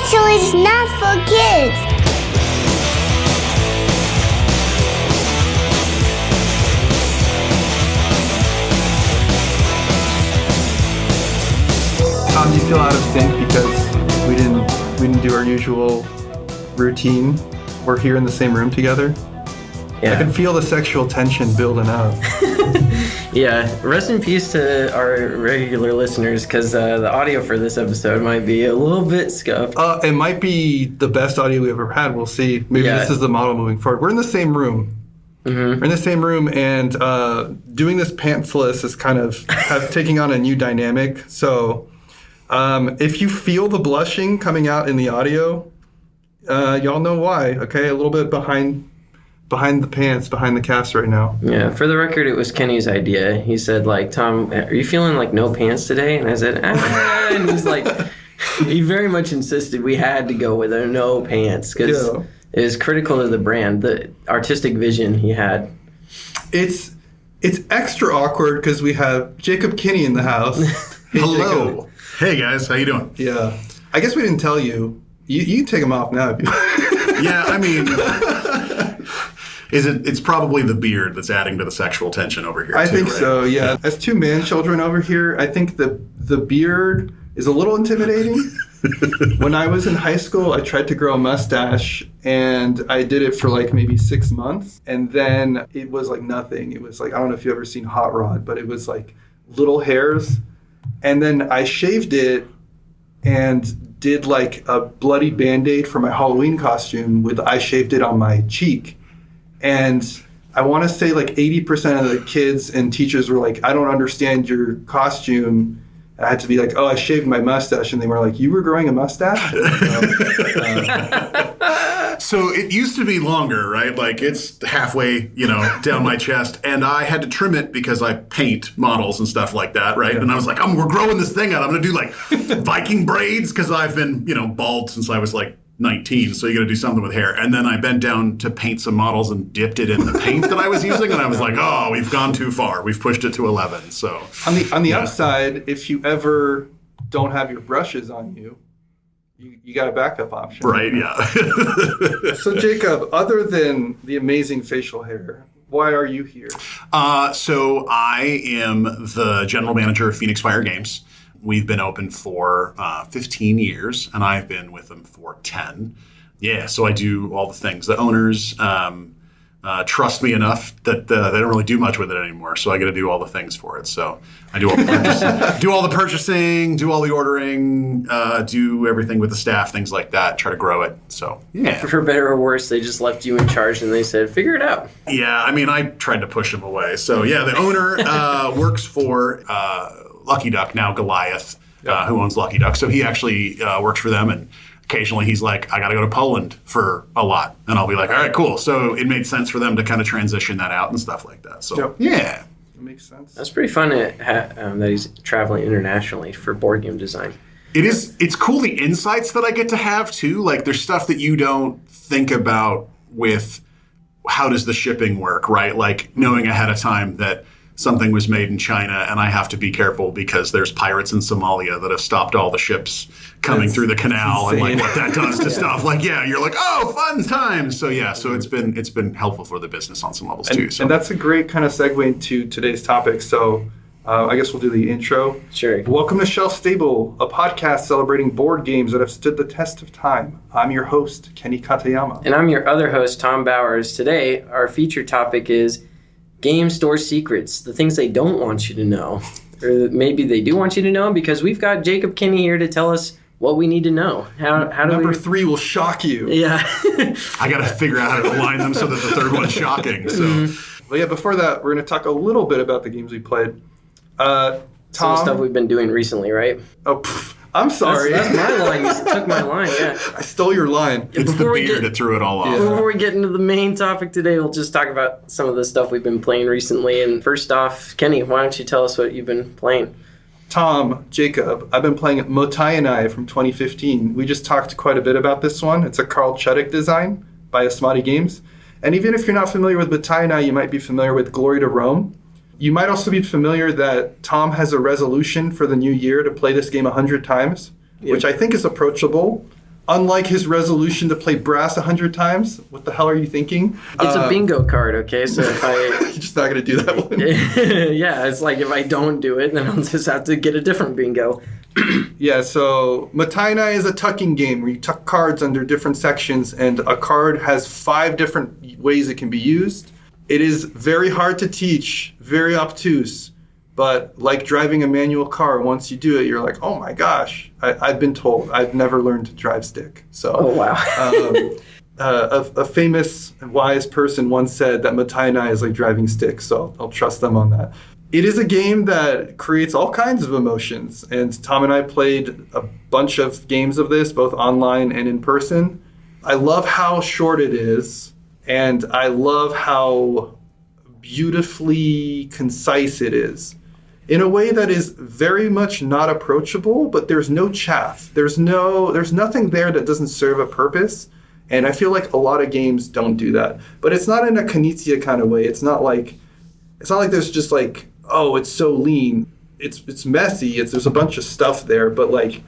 so it's not for kids. Tom, do you feel out of sync because we didn't do our usual routine? We're here in the same room together. Yeah. I can feel the sexual tension building up. Yeah, rest in peace to our regular listeners, because the audio for this episode might be a little bit scuffed. It might be the best audio we ever had. We'll see. Maybe this is the model moving forward. We're in the same room. Mm-hmm. We're in the same room, and doing this pantsless is kind of taking on a new dynamic. So if you feel the blushing coming out in the audio, y'all know why, okay? A little bit behind the pants, behind the cast right now. Yeah, for the record, it was Kenny's idea. He said, like, Tom, are you feeling like no pants today? And I said, and he's like, he very much insisted we had to go with a no pants, because it was critical to the brand, the artistic vision he had. It's extra awkward because we have Jacob Kinney in the house. Hey, hello. Jacob. Hey, guys. How you doing? Yeah. I guess we didn't tell you. You can take them off now. Yeah, I mean... It's probably the beard that's adding to the sexual tension over here. I think so, yeah. As two man-children over here, I think the beard is a little intimidating. When I was in high school, I tried to grow a mustache, and I did it for like maybe 6 months. And then it was like nothing. It was like, I don't know if you've ever seen Hot Rod, but it was like little hairs. And then I shaved it and did like a bloody Band-Aid for my Halloween costume I shaved it on my cheek. And I want to say like 80% of the kids and teachers were like, I don't understand your costume. And I had to be like, oh, I shaved my mustache. And they were like, you were growing a mustache? So it used to be longer, right? Like it's halfway, down my chest. And I had to trim it because I paint models and stuff like that, right? Yeah. And I was like, we're growing this thing out. I'm going to do like Viking braids because I've been, bald since I was like 19, so you got to do something with hair. And then I bent down to paint some models and dipped it in the paint that I was using, and I was like, oh, we've gone too far. We've pushed it to 11. So on the upside, if you ever don't have your brushes on you got a backup option. Right, yeah. So Jacob, other than the amazing facial hair, why are you here? So I am the general manager of Phoenix Fire Games. We've been open for 15 years, and I've been with them for 10. Yeah, so I do all the things. The owners trust me enough that they don't really do much with it anymore, so I get to do all the things for it. So I do all the purchasing, do all the ordering, do everything with the staff, things like that, try to grow it. So, yeah. For better or worse, they just left you in charge, and they said, figure it out. Yeah, I mean, I tried to push them away. So, yeah, the owner works for... Lucky Duck, now Goliath, who owns Lucky Duck. So he actually works for them, and occasionally he's like, I got to go to Poland for a lot. And I'll be like, all right, cool. So it made sense for them to kind of transition that out and stuff like that. So, yeah. That makes sense. That's pretty fun that he's traveling internationally for board game design. It is. It's cool, the insights that I get to have, too. Like, there's stuff that you don't think about with how does the shipping work, right? Like, knowing ahead of time that something was made in China, and I have to be careful because there's pirates in Somalia that have stopped all the ships coming through the canal, and like what that does to stuff. Like, you're like, oh, fun times. So so it's been helpful for the business on some levels too. So. And that's a great kind of segue into today's topic. So I guess we'll do the intro. Sure. Welcome to Shelf Stable, a podcast celebrating board games that have stood the test of time. I'm your host, Kenny Katayama. And I'm your other host, Tom Bowers. Today, our featured topic is game store secrets, the things they don't want you to know. Or maybe they do want you to know, because we've got Jacob Kinney here to tell us what we need to know. How do Number 3 will shock you. Yeah. I got to figure out how to align them so that the third one's shocking. So. Mm-hmm. Well, before that, we're going to talk a little bit about the games we played. Tom, some stuff we've been doing recently, right? Oh, I'm sorry. That's my line. You took my line, yeah. I stole your line. It's the beard that threw it all off. Before we get into the main topic today, we'll just talk about some of the stuff we've been playing recently. And first off, Kenny, why don't you tell us what you've been playing? Tom, Jacob, I've been playing Mottainai from 2015. We just talked quite a bit about this one. It's a Chudyk design by Asmadi Games. And even if you're not familiar with Mottainai, you might be familiar with Glory to Rome. You might also be familiar that Tom has a resolution for the new year to play this game 100 times, which I think is approachable. unlike his resolution to play brass 100 times, what the hell are you thinking? It's a bingo card, okay? So if You're just not going to do that one. yeah, it's like if I don't do it, then I'll just have to get a different bingo. Yeah, so Mottainai is a tucking game where you tuck cards under different sections, and a card has 5 different ways it can be used. It is very hard to teach, very obtuse, but like driving a manual car, once you do it, you're like, oh my gosh, I've been told. I've never learned to drive stick. So, oh, wow. A famous and wise person once said that Mottainai is like driving stick, so I'll trust them on that. It is a game that creates all kinds of emotions, and Tom and I played a bunch of games of this, both online and in person. I love how short it is, and I love how beautifully concise it is, in a way that is very much not approachable, but there's no chaff. There's nothing there that doesn't serve a purpose, and I feel like a lot of games don't do that. But it's not in a Knizia kind of way. It's not like there's just like, oh, it's so lean. It's messy. There's a bunch of stuff there, but like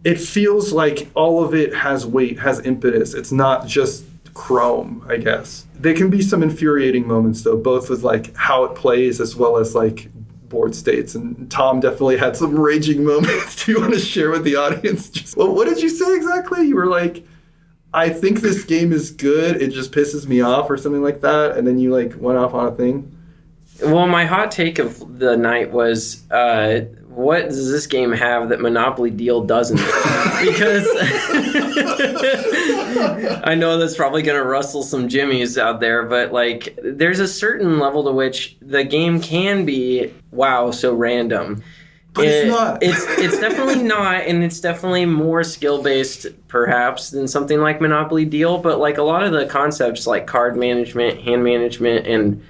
it feels like all of it has weight, has impetus. It's not just chrome, I guess. There can be some infuriating moments though, both with like how it plays as well as like board states. And Tom definitely had some raging moments. Do you want to share with the audience? Well, what did you say exactly? You were like, I think this game is good. It just pisses me off or something like that. And then you like went off on a thing. Well, my hot take of the night was, what does this game have that Monopoly Deal doesn't? Because I know that's probably going to rustle some jimmies out there, but like there's a certain level to which the game can be, wow, so random. But it's not. It's definitely not, and it's definitely more skill-based, perhaps, than something like Monopoly Deal, but like a lot of the concepts like card management, hand management, and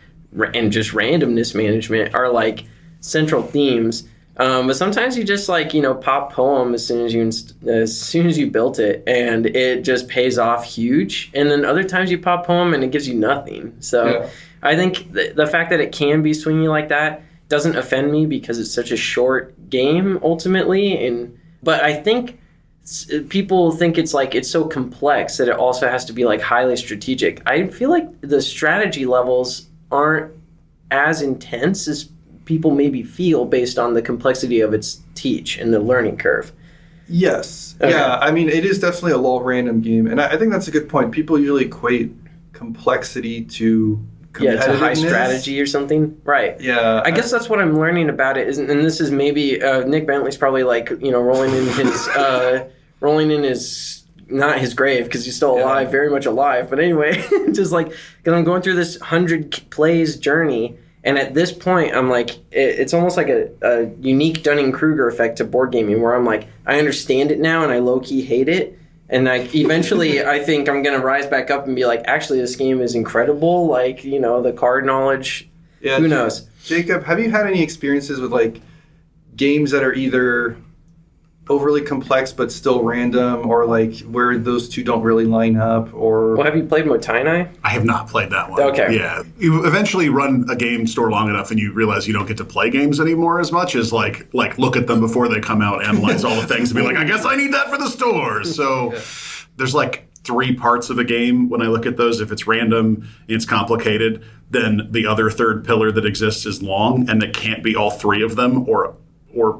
just randomness management are like central themes. But sometimes you just like, pop poem as soon as you built it, and it just pays off huge. And then other times you pop poem and it gives you nothing. So yeah. I think the fact that it can be swingy like that doesn't offend me because it's such a short game ultimately. But I think people think it's so complex that it also has to be like highly strategic. I feel like the strategy levels aren't as intense as people maybe feel based on the complexity of its teach and the learning curve. Yes. Okay. Yeah, I mean, it is definitely a low random game. And I think that's a good point. People usually equate complexity to competitiveness. Yeah, to high strategy or something. Right. Yeah. I guess that's what I'm learning about it. And this is maybe, Nick Bentley's probably like, rolling in his not his grave because he's still alive, very much alive. But anyway, just like, because I'm going through this 100 plays journey. And at this point, I'm like, it's almost like a unique Dunning-Kruger effect to board gaming where I'm like, I understand it now and I low-key hate it. And eventually, I think I'm going to rise back up and be like, actually, this game is incredible. Like, the card knowledge, who knows? Jacob, have you had any experiences with like games that are either overly complex but still random, or like where those two don't really line up? Or Well, have you played Mottainai? I have not played that one. Okay. Yeah. You eventually run a game store long enough and you realize you don't get to play games anymore as much as like look at them before they come out, analyze all the things, and be like, I guess I need that for the store. So there's like 3 parts of a game when I look at those. If it's random, it's complicated, then the other third pillar that exists is long, and it can't be all 3 of them, or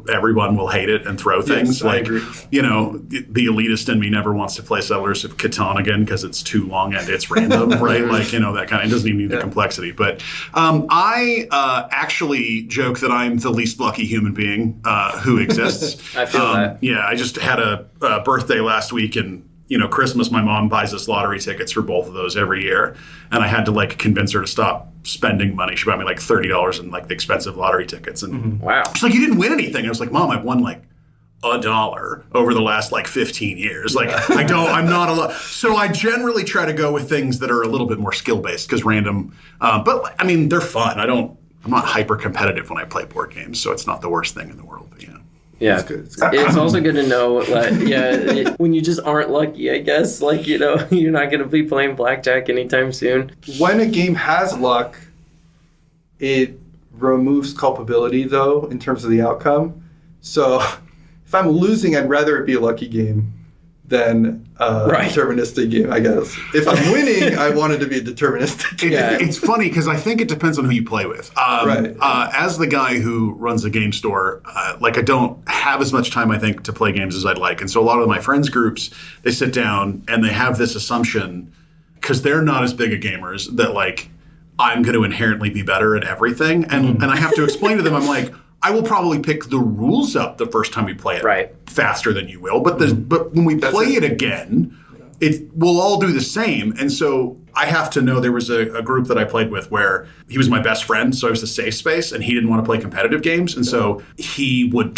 everyone will hate it and throw things. Yes, I agree. The elitist in me never wants to play Settlers of Catan again because it's too long and it's random, right? Like, that kind of, it doesn't even need the complexity. But I actually joke that I'm the least lucky human being who exists. I feel that. Yeah, I just had a birthday last week, and Christmas, my mom buys us lottery tickets for both of those every year. And I had to convince her to stop spending money. She bought me $30 in the expensive lottery tickets. And wow. She's like, you didn't win anything. I was like, Mom, I've won $1 over the last 15 years. I'm not a lot. So I generally try to go with things that are a little bit more skill based because random, but I mean, they're fun. I'm not hyper competitive when I play board games. So it's not the worst thing in the world, but Yeah, it's good. It's also good to know, when you just aren't lucky, I guess, you're not going to be playing blackjack anytime soon. When a game has luck, it removes culpability, though, in terms of the outcome. So if I'm losing, I'd rather it be a lucky game than a deterministic game, I guess. If I'm winning, I want it to be a deterministic game. It's funny because I think it depends on who you play with. As the guy who runs a game store, I don't have as much time, I think, to play games as I'd like. And so a lot of my friends' groups, they sit down and they have this assumption, because they're not as big a gamers, that I'm going to inherently be better at everything. And I have to explain to them, I'm like, I will probably pick the rules up the first time we play it faster than you will. But when we play it again, we'll all do the same. And so I have to know, there was a group that I played with where he was my best friend, so I was the safe space, and he didn't want to play competitive games. And so he would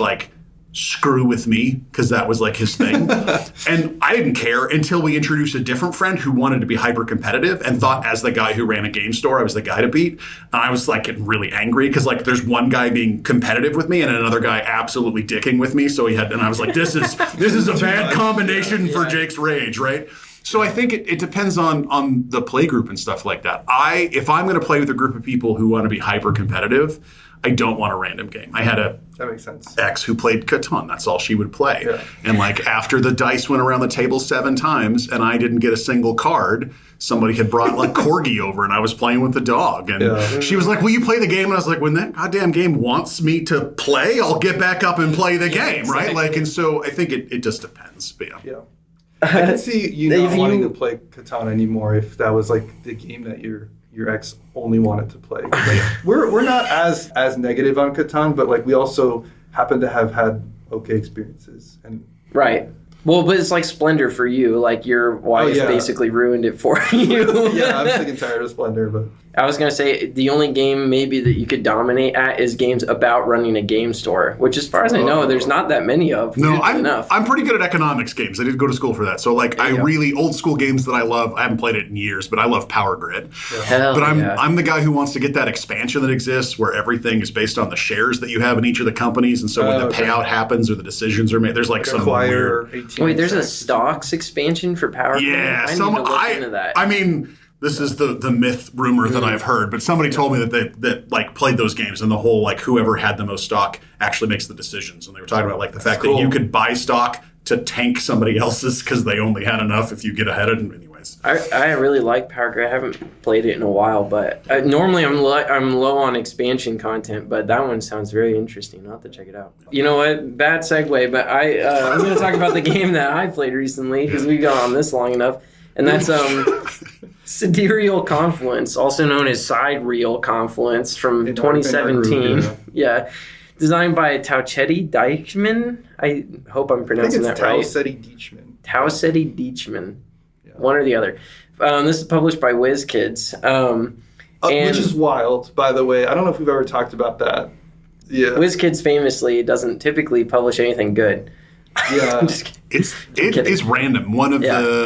screw with me because that was his thing. And I didn't care until we introduced a different friend who wanted to be hyper competitive and thought, as the guy who ran a game store, I was the guy to beat. And I was getting really angry because there's one guy being competitive with me and another guy absolutely dicking with me. So and I was like, this is a bad combination for Jake's rage, right? So I think it depends on the play group and stuff like that. If I'm going to play with a group of people who want to be hyper competitive, I don't want a random game. I had that makes sense. ex who played Catan. That's all she would play. Yeah. And after the dice went around the table 7 times and I didn't get a single card, somebody had brought Corgi over and I was playing with the dog. And she was like, will you play the game? And I was like, when that goddamn game wants me to play, I'll get back up and play the game, right? And so I think it just depends. But yeah. I can see you not wanting to play Catan anymore if that was the game that your ex only wanted to play. We're not as negative on Catan, but we also happen to have had okay experiences. And Well, but it's like Splendor for you. Your wife basically ruined it for you. Yeah, I'm sick and tired of Splendor, but I was going to say, the only game maybe that you could dominate at is games about running a game store, which as far as I know, there's not that many of. No, I'm pretty good at economics games. I did go to school for that. So really old school games that I love. I haven't played it in years, but I love Power Grid. Yeah. I'm the guy who wants to get that expansion that exists where everything is based on the shares that you have in each of the companies. And so when the payout happens or the decisions are made, there's some weird... Wait, there's a stocks expansion for Power Grid? Yeah. I need to look into that. I mean... This is the myth rumor that I've heard, but somebody told me that played those games and the whole whoever had the most stock actually makes the decisions. And they were talking about the fact that you could buy stock to tank somebody else's because they only had enough if you get ahead of them. Anyways, I really like Power Grid. I haven't played it in a while, but normally I'm low on expansion content, but that one sounds very interesting. I'll have to check it out. You know what? Bad segue, but I'm going to talk about the game that I played recently because we've gone on this long enough, and that's Sidereal Confluence, also known as Sidereal Confluence, from 2017. Yeah. Designed by TauCeti Deichmann. I hope I'm pronouncing that right. TauCeti Deichmann. Yeah. One or the other. This is published by WizKids. Which is wild, by the way. I don't know if we've ever talked about that. Yeah. WizKids famously doesn't typically publish anything good. Yeah. It's random.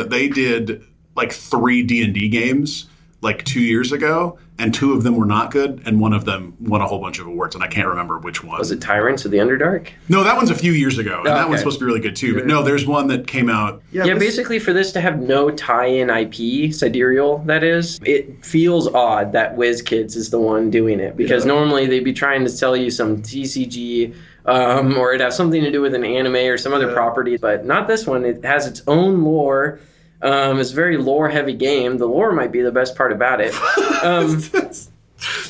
They did 3 D&D games 2 years ago, and 2 of them were not good, and one of them won a whole bunch of awards, and I can't remember which one. Was it Tyrants of the Underdark? No, that one's a few years ago, and that one's supposed to be really good too. But no, there's one that came out. Yeah, basically for this to have no tie-in IP, Sidereal, that is, it feels odd that WizKids is the one doing it, because normally they'd be trying to sell you some TCG, or it'd have something to do with an anime or some other property, but not this one. It has its own lore. It's a very lore-heavy game. The lore might be the best part about it.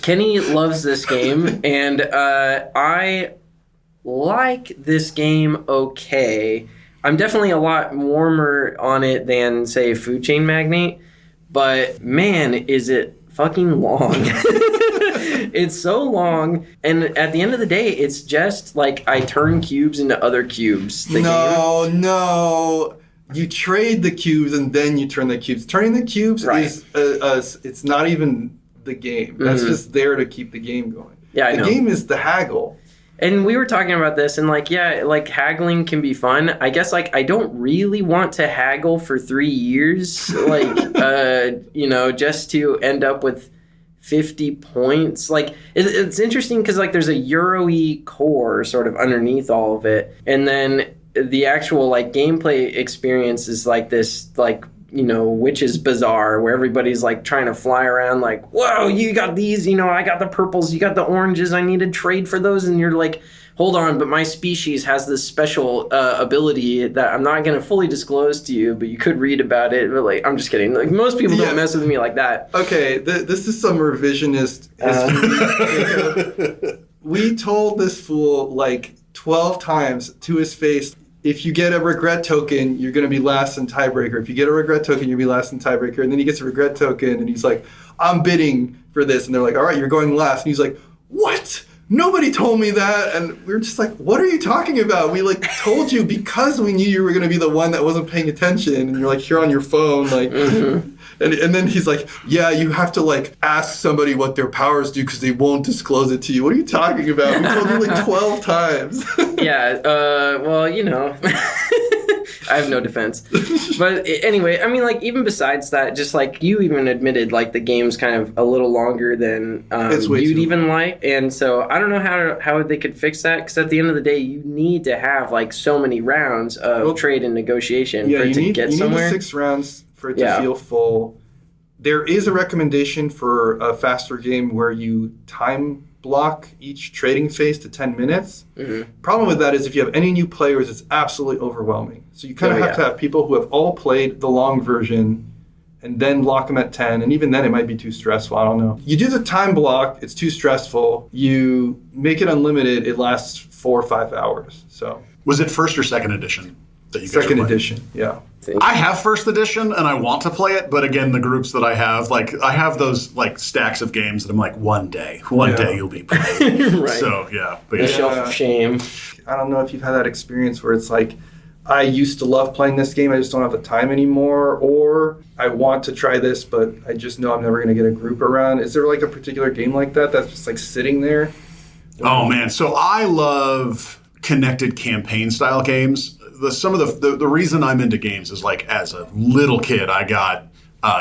Kinney loves this game, and I like this game okay. I'm definitely a lot warmer on it than, say, Food Chain Magnate, but man, is it fucking long. It's so long, and at the end of the day, it's just I turn cubes into other cubes. No. You trade the cubes and then you turn the cubes. Turning the cubes is it's not even the game. That's just there to keep the game going. Yeah, I know. The game is the haggle. And we were talking about this, and haggling can be fun. I guess I don't really want to haggle for 3 years, just to end up with 50 points. It's interesting because there's a Euro-y core sort of underneath all of it, and then the actual gameplay experience is this witch's bazaar where everybody's trying to fly around whoa, you got these, I got the purples, you got the oranges, I need to trade for those, and you're hold on, but my species has this special ability that I'm not going to fully disclose to you, but you could read about it. But like, I'm just kidding. Like most people don't mess with me like that. Okay, this is some revisionist history. We told this fool like 12 times to his face, if you get a regret token, you're going to be last in tiebreaker. If you get a regret token, you'll be last in tiebreaker. And then he gets a regret token, and he's like, I'm bidding for this. And they're like, all right, you're going last. And he's like, what? Nobody told me that. And we were just like, what are you talking about? We like told you because we knew you were going to be the one that wasn't paying attention. And you're like, here on your phone, like... And then he's like, yeah, you have to like ask somebody what their powers do because they won't disclose it to you. What are you talking about? We told you like 12 times. Well, you know, I have no defense. But anyway, I mean, like even besides that, just like you even admitted, like the game's kind of a little longer than you'd even like. And so I don't know how they could fix that because at the end of the day, you need to have like so many rounds of trade and negotiation for it to get somewhere. You need 6 rounds for it to feel full. There is a recommendation for a faster game where you time block each trading phase to 10 minutes. Mm-hmm. Problem with that is if you have any new players, it's absolutely overwhelming. So you kind of have to have people who have all played the long version and then lock them at 10. And even then, it might be too stressful. I don't know. You do the time block. It's too stressful. You make it unlimited. It lasts 4 or 5 hours. So was it first or second edition that you guys Second edition, yeah. I have first edition and I want to play it, but again, the groups that I have, like I have those like stacks of games that I'm like, one day you'll be playing. Right. So yeah, but the shelf of shame. I don't know if you've had that experience where it's like, I used to love playing this game, I just don't have the time anymore, or I want to try this, but I just know I'm never going to get a group around. Is there like a particular game like that that's just like sitting there? Oh man, so I love connected campaign style games. Some of the reason I'm into games is like as a little kid, I got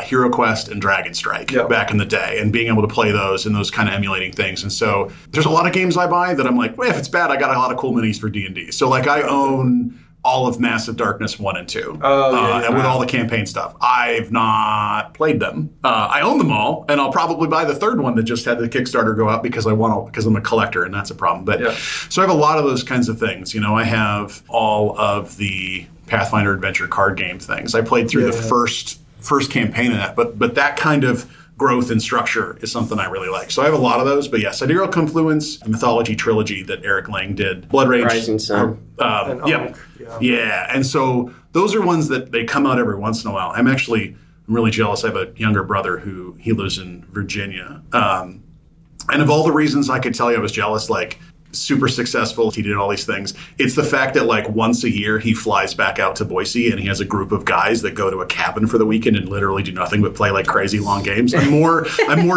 Hero Quest and Dragon Strike back in the day, and being able to play those and those kind of emulating things. And so there's a lot of games I buy that I'm like, well, if it's bad, I got a lot of cool minis for D&D. So like I own all of Massive Darkness 1 and 2, and with all the campaign stuff. I've not played them. I own them all, and I'll probably buy the third one that just had the Kickstarter go out because because I'm a collector, and that's a problem. But so I have a lot of those kinds of things. You know, I have all of the Pathfinder Adventure card game things. I played through the first campaign of that, but that kind of growth and structure is something I really like. So I have a lot of those, but yeah, Sidereal Confluence, the Mythology Trilogy that Eric Lang did, Blood Rage, Rising Sun. And so those are ones that they come out every once in a while. I'm really jealous. I have a younger brother he lives in Virginia. And of all the reasons I could tell you I was jealous, like super successful, he did all these things. It's the fact that like once a year he flies back out to Boise and he has a group of guys that go to a cabin for the weekend and literally do nothing but play like crazy long games. I'm more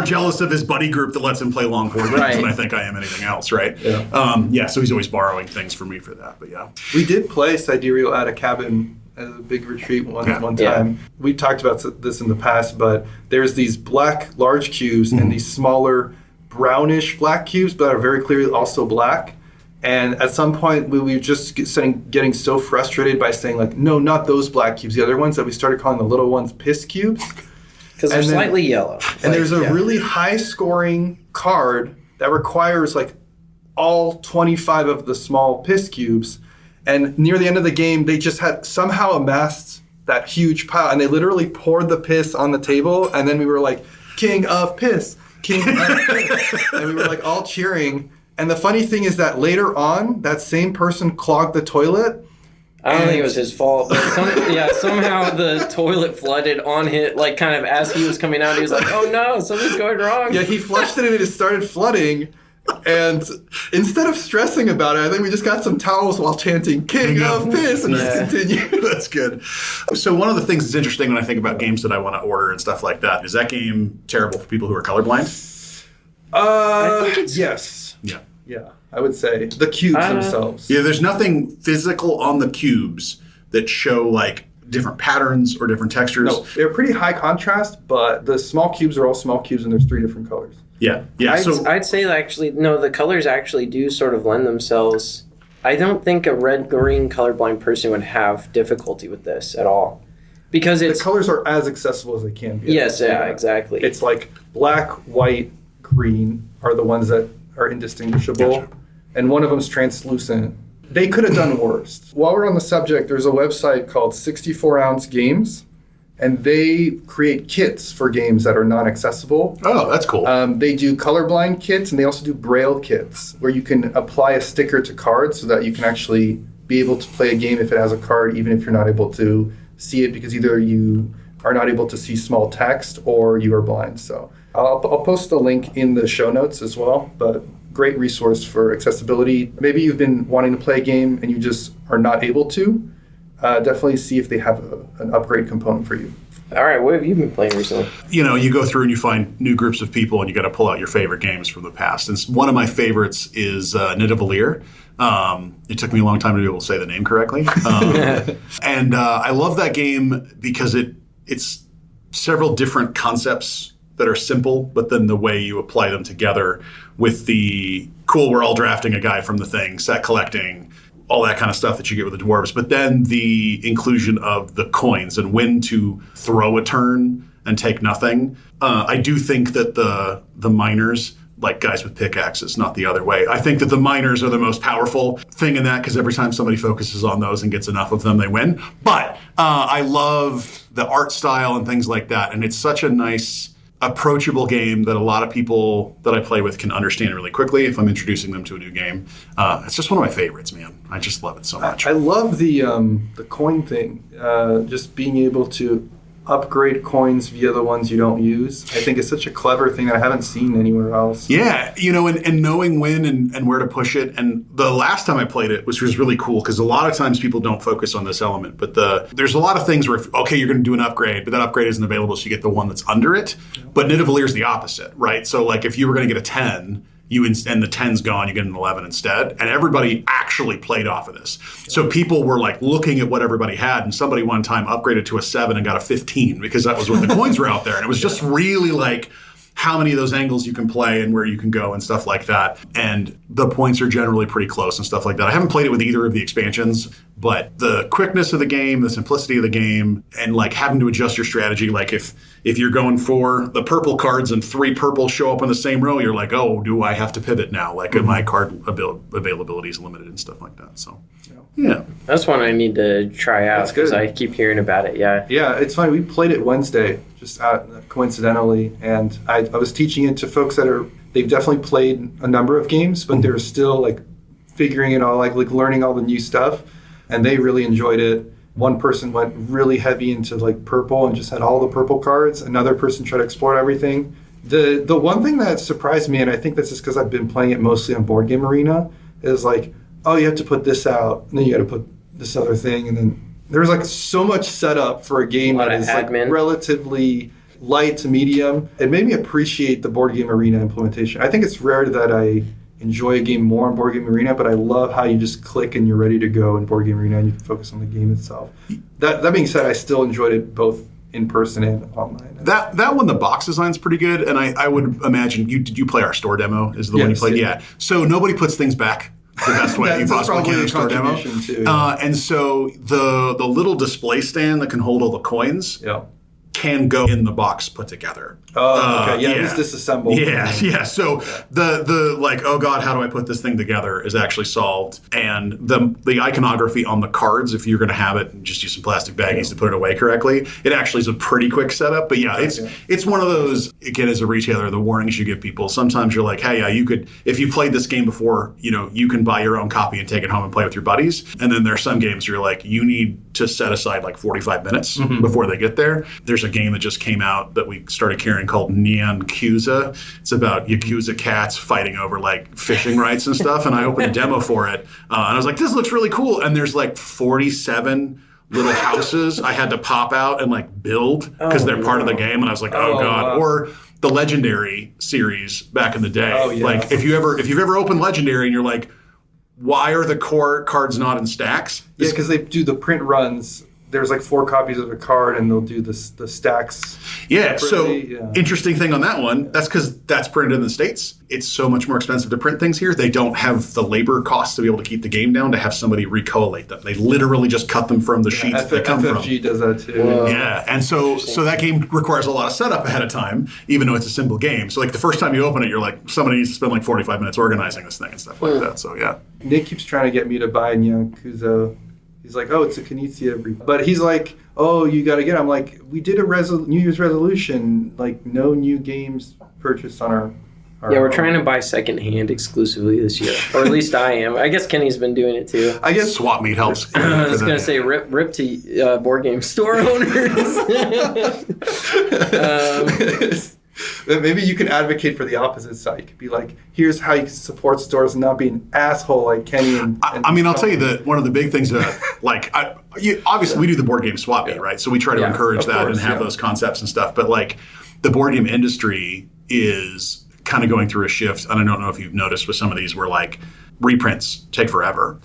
jealous of his buddy group that lets him play long board games than I think I am anything else, right? So he's always borrowing things from me for that, but yeah. We did play Sidereal at a cabin as a big retreat one time. Yeah. We talked about this in the past, but there's these black large cubes and these smaller brownish black cubes, but are very clearly also black. And at some point, we were just getting so frustrated by saying, like, no, not those black cubes. The other ones that we started calling the little ones piss cubes. Because they're slightly yellow. And there's a really high-scoring card that requires, like, all 25 of the small piss cubes. And near the end of the game, they just had somehow amassed that huge pile. And they literally poured the piss on the table. And then we were like, King of Piss. And we were like all cheering. And the funny thing is that later on, that same person clogged the toilet. I don't think it was his fault. But somehow the toilet flooded on him, like kind of as he was coming out. He was like, oh no, something's going wrong. Yeah, he flushed it and it started flooding. And instead of stressing about it, I think we just got some towels while chanting King of Piss and just continued. That's good. So one of the things that's interesting when I think about games that I want to order and stuff like that, is that game terrible for people who are colorblind? I think it's yes. Yeah, I would say. The cubes themselves. Yeah, there's nothing physical on the cubes that show like different patterns or different textures. No, they're pretty high contrast, but the small cubes are all small cubes and there's 3 different colors. Yeah. I'd say that actually, no, the colors actually do sort of lend themselves. I don't think a red-green colorblind person would have difficulty with this at all. Because the colors are as accessible as they can be. Yes, exactly. It's like black, white, green are the ones that are indistinguishable. Gotcha. and one of them's translucent. They could have done worse. While we're on the subject, there's a website called 64-Ounce Games, and they create kits for games that are non-accessible. Oh, that's cool. They do colorblind kits, and they also do Braille kits, where you can apply a sticker to cards so that you can actually be able to play a game if it has a card, even if you're not able to see it, because either you are not able to see small text or you are blind. So I'll post the link in the show notes as well, but great resource for accessibility. Maybe you've been wanting to play a game and you just are not able to. Definitely see if they have an upgrade component for you. All right, what have you been playing recently? You go through and you find new groups of people and you got to pull out your favorite games from the past. And one of my favorites is Nidavellir. It took me a long time to be able to say the name correctly. And I love that game because it's several different concepts that are simple, but then the way you apply them together with the cool, we're all drafting a guy from the thing, set collecting, all that kind of stuff that you get with the dwarves. But then the inclusion of the coins and when to throw a turn and take nothing. I do think that the miners, like guys with pickaxes, not the other way. I think that the miners are the most powerful thing in that because every time somebody focuses on those and gets enough of them, they win. But I love the art style and things like that. And it's such a nice, approachable game that a lot of people that I play with can understand really quickly if I'm introducing them to a new game. It's just one of my favorites, man. I just love it so much. I love the coin thing. Just being able to upgrade coins via the ones you don't use. I think it's such a clever thing that I haven't seen anywhere else. Yeah, and knowing when and where to push it. And the last time I played it, which was really cool, because a lot of times people don't focus on this element, but there's a lot of things where, you're going to do an upgrade, but that upgrade isn't available, so you get the one that's under it. Yeah. But Nidavellir is the opposite, right? So like if you were going to get a 10, and the 10's gone, you get an 11 instead. And everybody actually played off of this. So people were like looking at what everybody had, and somebody one time upgraded to a 7 and got a 15 because that was what the coins were out there. And it was just really like how many of those angles you can play and where you can go and stuff like that. And the points are generally pretty close and stuff like that. I haven't played it with either of the expansions, but the quickness of the game, the simplicity of the game, and like having to adjust your strategy, like if you're going for the purple cards and 3 purple show up in the same row, you're like, oh, do I have to pivot now? Like my card availability is limited and stuff like that. So, yeah. That's one I need to try out because I keep hearing about it, yeah. Yeah, it's funny. We played it Wednesday, just coincidentally, and I was teaching it to folks they've definitely played a number of games, but they're still like figuring it all, like learning all the new stuff, and they really enjoyed it. One person went really heavy into like purple and just had all the purple cards. Another person tried to explore everything. The one thing that surprised me, and I think that's just because I've been playing it mostly on Board Game Arena, is like, oh, you have to put this out, and then you got to put this other thing, and then there's like so much setup for a game that is like relatively light to medium. It made me appreciate the Board Game Arena implementation. I think it's rare that I enjoy a game more on Board Game Arena, but I love how you just click and you're ready to go in Board Game Arena and you can focus on the game itself. That being said, I still enjoyed it both in person and online. That one, the box design's pretty good, and I would imagine did you play our store demo? Is the one you played? Yeah. So nobody puts things back the best way you possibly can in a store demo. Too. And so the little display stand that can hold all the coins can go in the box put together. Oh, okay. Yeah, it was disassembled. Yeah. So the like, oh God, how do I put this thing together is actually solved. And the iconography on the cards, if you're going to have it, just use some plastic baggies to put it away correctly. It actually is a pretty quick setup. But yeah, it's one of those, again, as a retailer, the warnings you give people. Sometimes you're like, hey, yeah, you could, if you played this game before, you can buy your own copy and take it home and play with your buddies. And then there's some games where you're like, you need to set aside like 45 minutes before they get there. There's a game that just came out that we started carrying called Neon Yakuza. It's about Yakuza cats fighting over like fishing rights and stuff. And I opened a demo for it. And I was like, this looks really cool. And there's like 47 little houses I had to pop out and like build because they're part of the game. And I was like, oh God. Wow. Or the Legendary series back in the day. Oh, yeah. Like if you've ever opened Legendary and you're like, why are the core cards not in stacks? Yeah, because they do the print runs. there's like 4 copies of the card, and they'll do the stacks. Yeah. So yeah. Interesting thing on that one. That's because that's printed in the States. It's so much more expensive to print things here. They don't have the labor costs to be able to keep the game down to have somebody recollate them. They literally just cut them from the sheets that they come from. FFG does that too. Whoa. Yeah, and so that game requires a lot of setup ahead of time, even though it's a simple game. So like the first time you open it, you're like, somebody needs to spend like 45 minutes organizing this thing and stuff like that. So yeah. Nick keeps trying to get me to buy a Nyankuzo. He's like, oh, it's a Kinney. But he's like, oh, you got to get it. I'm like, we did a New Year's resolution, like no new games purchased on our Yeah, we're trying to buy secondhand exclusively this year. Or at least I am. I guess Kenny's been doing it too. I guess swap meet helps. I was going to say rip to board game store owners. Maybe you can advocate for the opposite side. You could be like, here's how you can support stores and not be an asshole like Kenny. I mean, I'll tell you that one of the big things that, like, obviously we do the board game swap meet, right? So we try to encourage that and have those concepts and stuff. But like, the board game industry is kind of going through a shift. And I don't know if you've noticed with some of these where like reprints take forever.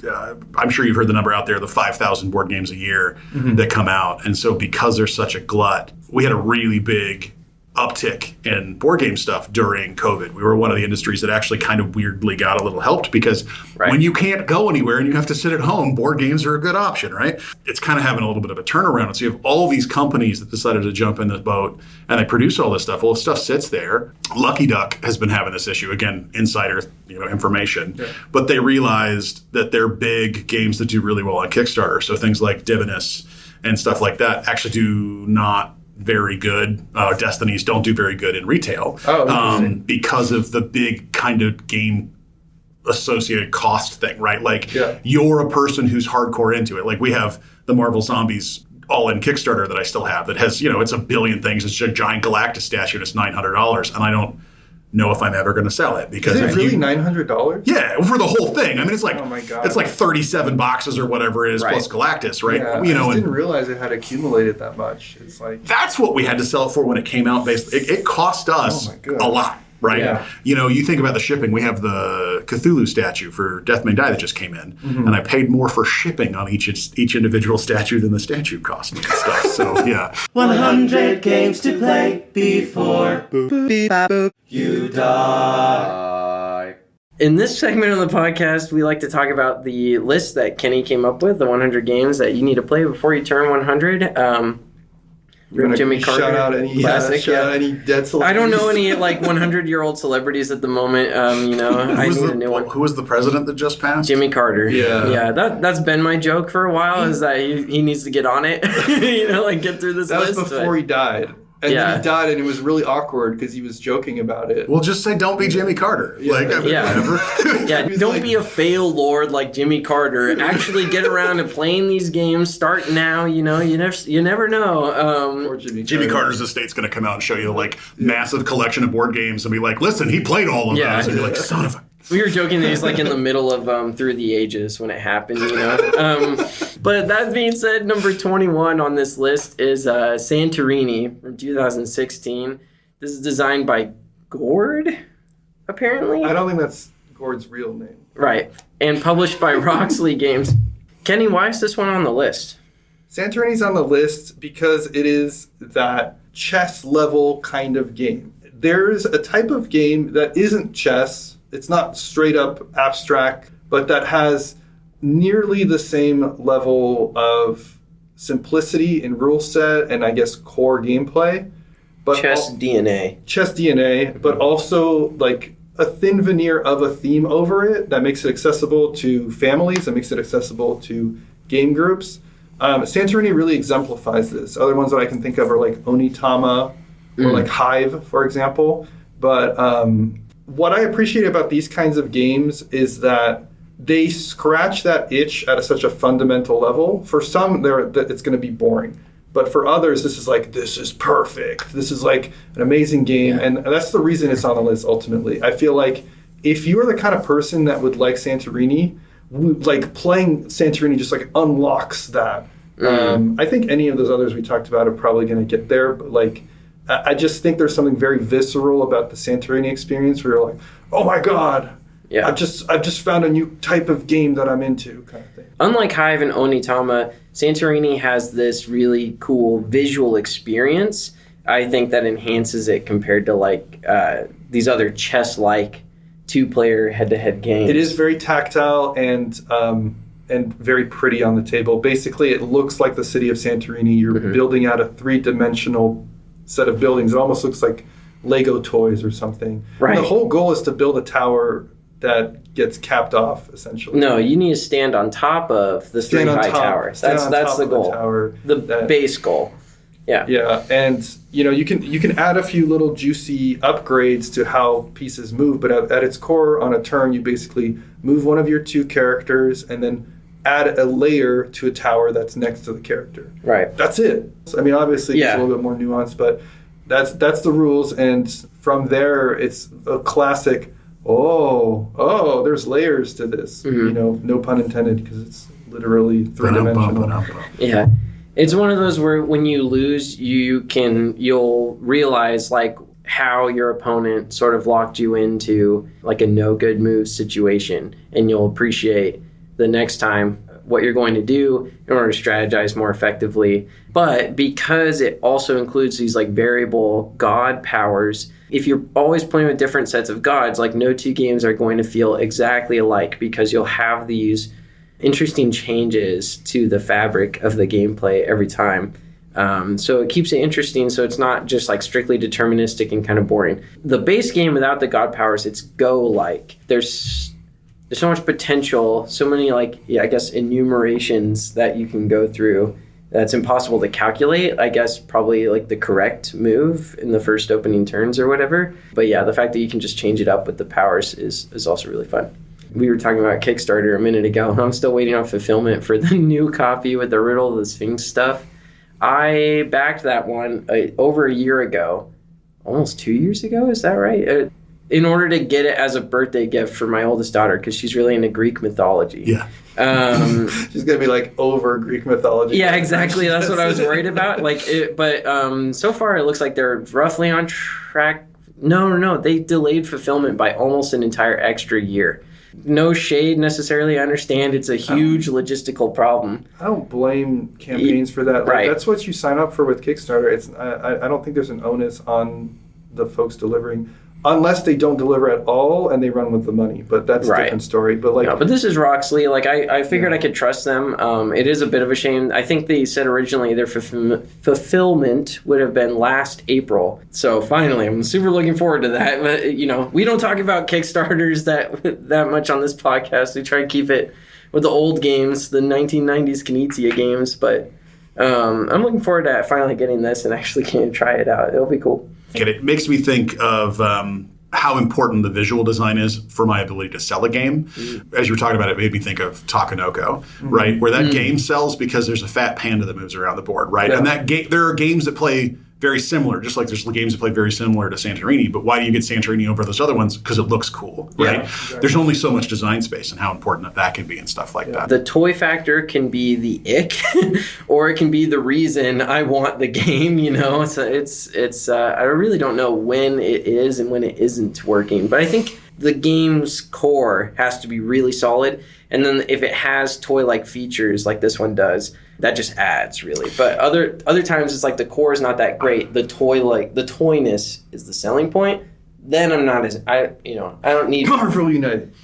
I'm sure you've heard the number out there, the 5,000 board games a year that come out. And so because there's such a glut, we had a really big uptick in board game stuff during COVID. We were one of the industries that actually kind of weirdly got a little helped because when you can't go anywhere and you have to sit at home, board games are a good option, right? It's kind of having a little bit of a turnaround. And so you have all these companies that decided to jump in the boat and they produce all this stuff. Well, stuff sits there. Lucky Duck has been having this issue. Again, insider information. Yeah. But they realized that their big games that do really well on Kickstarter, so things like Divinus and stuff like that, actually do not very good. Destinies don't do very good in retail because of the big kind of game associated cost thing, right? Like you're a person who's hardcore into it. Like we have the Marvel Zombies all-in Kickstarter that I still have that has, it's a billion things. It's a giant Galactus statue and it's $900 and I don't know if I'm ever going to sell it because is it really $900? Yeah, for the whole thing. I mean, it's like oh my God. It's like 37 boxes or whatever it is plus Galactus, right? Yeah, I didn't realize it had accumulated that much. It's like that's what we had to sell it for when it came out. Basically, it cost us a lot, right? Yeah. You think about the shipping. We have the Cthulhu statue for Death May Die that just came in, and I paid more for shipping on each individual statue than the statue cost me and stuff. So yeah, 100 games to play before you die. In this segment of the podcast, we like to talk about the list that Kenny came up with, the 100 games that you need to play before you turn 100. Jimmy Carter, shout out any classic. Any dead celebrities. I don't know any like 100-year-old celebrities at the moment. I need a new one. Who was the president that just passed? Jimmy Carter. Yeah. That's been my joke for a while. Is that he needs to get on it. Get through this list. That was before he died. And then he died, and it was really awkward because he was joking about it. Well, just say, don't be Jimmy Carter. Whatever. Don't be a fail lord like Jimmy Carter. Actually get around to playing these games. Start now. You never know. Poor Jimmy Carter's estate's going to come out and show you, massive collection of board games and be like, listen, he played all of those. And you're like, son of a... We were joking that he's in the middle of Through the Ages when it happened, But that being said, number 21 on this list is Santorini from 2016. This is designed by Gord, apparently. I don't think that's Gord's real name. Right. And published by Roxley Games. Kenny, why is this one on the list? Santorini's on the list because it is that chess level kind of game. There's a type of game that isn't chess. It's not straight up abstract, but that has nearly the same level of simplicity in rule set and I guess core gameplay. But Chess DNA, but also a thin veneer of a theme over it that makes it accessible to families, that makes it accessible to game groups. Santorini really exemplifies this. Other ones that I can think of are Onitama or Hive, for example. But what I appreciate about these kinds of games is that they scratch that itch at such a fundamental level. For some, it's going to be boring. But for others, this is perfect. This is an amazing game. Yeah. And that's the reason it's on the list, ultimately. I feel like if you are the kind of person that would like Santorini, playing Santorini just unlocks that. I think any of those others we talked about are probably going to get there. But I just think there's something very visceral about the Santorini experience where you're like, oh my God, Yeah. I've just found a new type of game that I'm into, kind of thing. Unlike Hive and Onitama, Santorini has this really cool visual experience. I think that enhances it compared to like these other chess-like two-player head-to-head games. It is very tactile and very pretty on the table. Basically, it looks like the city of Santorini. You're building out a three-dimensional set of buildings. It almost looks like Lego toys or something. Right. And the whole goal is to build a tower that gets capped off, essentially. No, you need to stand on top of the three high towers. That's the goal. The base goal. Yeah. Yeah, and you can add a few little juicy upgrades to how pieces move, but at its core, on a turn, you basically move one of your two characters and then add a layer to a tower that's next to the character. Right. That's it. I mean, obviously, it's a little bit more nuanced, but that's the rules, and from there, it's a classic. Oh, there's layers to this. No pun intended, because it's literally three-dimensional. Yeah. It's one of those where when you lose, you'll realize like how your opponent sort of locked you into like a no good move situation, and you'll appreciate the next time what you're going to do in order to strategize more effectively. But because it also includes these like variable god powers, if you're always playing with different sets of gods, like no two games are going to feel exactly alike, because you'll have these interesting changes to the fabric of the gameplay every time. So it keeps it interesting, so it's not just like strictly deterministic and kind of boring. The base game without the god powers, it's Go-like. There's so much potential, so many I guess enumerations that you can go through that's impossible to calculate. I guess probably like the correct move in the first opening turns or whatever. But yeah, the fact that you can just change it up with the powers is also really fun. We were talking about Kickstarter a minute ago, and I'm still waiting on fulfillment for the new copy with the Riddle of the Sphinx stuff. I backed that one over a year ago, almost 2 years ago, is that right? In order to get it as a birthday gift for my oldest daughter, because she's really into Greek mythology. Yeah. She's going to be like over Greek mythology. Yeah, exactly. That's what I was worried about. But so far it looks like they're roughly on track. No. They delayed fulfillment by almost an entire extra year. No shade necessarily. I understand it's a huge logistical problem. I don't blame campaigns for that. Right. That's what you sign up for with Kickstarter. I don't think there's an onus on the folks delivering, unless they don't deliver at all and they run with the money. But that's a different story. But but this is Roxley. I figured I could trust them. It is a bit of a shame. I think they said originally their fulfillment would have been last April. So finally, I'm super looking forward to that. But we don't talk about Kickstarters that much on this podcast. We try to keep it with the old games, the 1990s Knizia games. But I'm looking forward to finally getting this and actually getting to try it out. It'll be cool. It makes me think of how important the visual design is for my ability to sell a game. As you were talking about, it made me think of Takenoko, right? Where that game sells because there's a fat panda that moves around the board, right? Yeah. And there are games that play very similar, just like there's games that play very similar to Santorini. But why do you get Santorini over those other ones? Because it looks cool, right? Yeah, exactly. There's only so much design space, and how important that can be and stuff like that. The toy factor can be the ick, or it can be the reason I want the game. So it's I really don't know when it is and when it isn't working. But I think the game's core has to be really solid, and then if it has toy-like features like this one does, that just adds, really. But other times it's like the core is not that great. The toyness is the selling point. Then I'm not as I don't need Marvel United.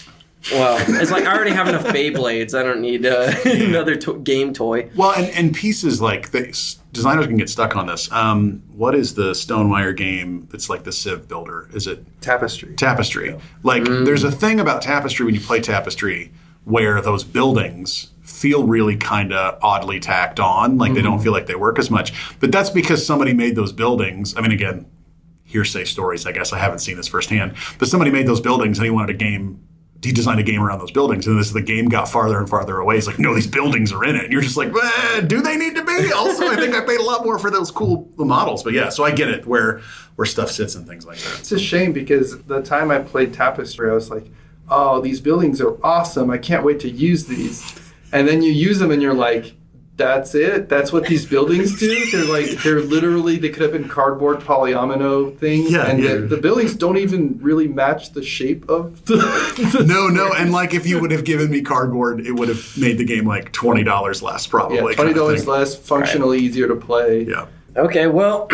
Well, it's like I already have enough Beyblades. I don't need another game toy. Well, and pieces like this, designers can get stuck on this. What is the Stonewire game that's like the Civ builder? Is it Tapestry? Tapestry. Yeah. There's a thing about Tapestry when you play Tapestry where those buildings feel really kind of oddly tacked on. They don't feel like they work as much. But that's because somebody made those buildings. I mean, again, hearsay stories, I guess. I haven't seen this firsthand. But somebody made those buildings and he designed a game around those buildings, and as the game got farther and farther away, it's like, no, these buildings are in it. And you're just like, do they need to be? Also, I think I paid a lot more for those cool models. But yeah, so I get it, where stuff sits and things like that. It's a shame, because the time I played Tapestry, I was like, oh, these buildings are awesome. I can't wait to use these. And then you use them and you're like, That's it. That's what these buildings do. They're literally, they could have been cardboard polyomino things. Yeah, and the buildings don't even really match the shape of the No. And like if you would have given me cardboard, it would have made the game like $20 less probably. Yeah, $20 less, functionally easier to play. Yeah. Okay, well,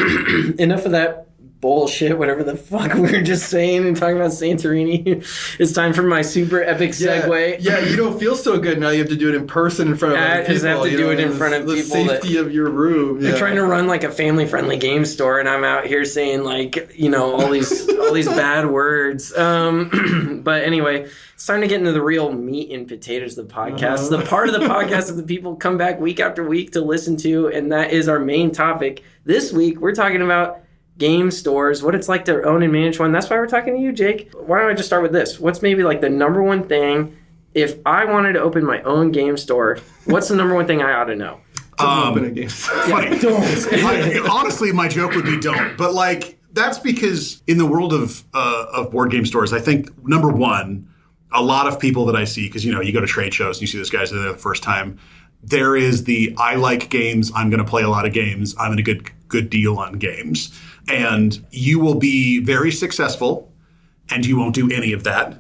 enough of that bullshit, whatever the fuck we were just saying and talking about Santorini. It's time for my super epic segue. Yeah, you don't feel so good now. You have to do it in person in front of other people. I just have to do it in front of the people. The safety of your room. They're trying to run like a family-friendly game store, and I'm out here saying like, all these bad words. But anyway, it's time to get into the real meat and potatoes of the podcast. The part of the podcast that the people come back week after week to listen to, and that is our main topic. This week, we're talking about game stores, what it's like to own and manage one. That's why we're talking to you, Jake. Why don't I just start with this? What's maybe like the number one thing, if I wanted to open my own game store, what's the number one thing I ought to know? Open a game store. Funny. Don't. Honestly, my joke would be don't. But like, that's because in the world of board game stores, I think, number one, a lot of people that I see, because, you go to trade shows and you see those guys there the first time, there is the, I like games, I'm going to play a lot of games, I'm in a good deal on games. And you will be very successful and you won't do any of that.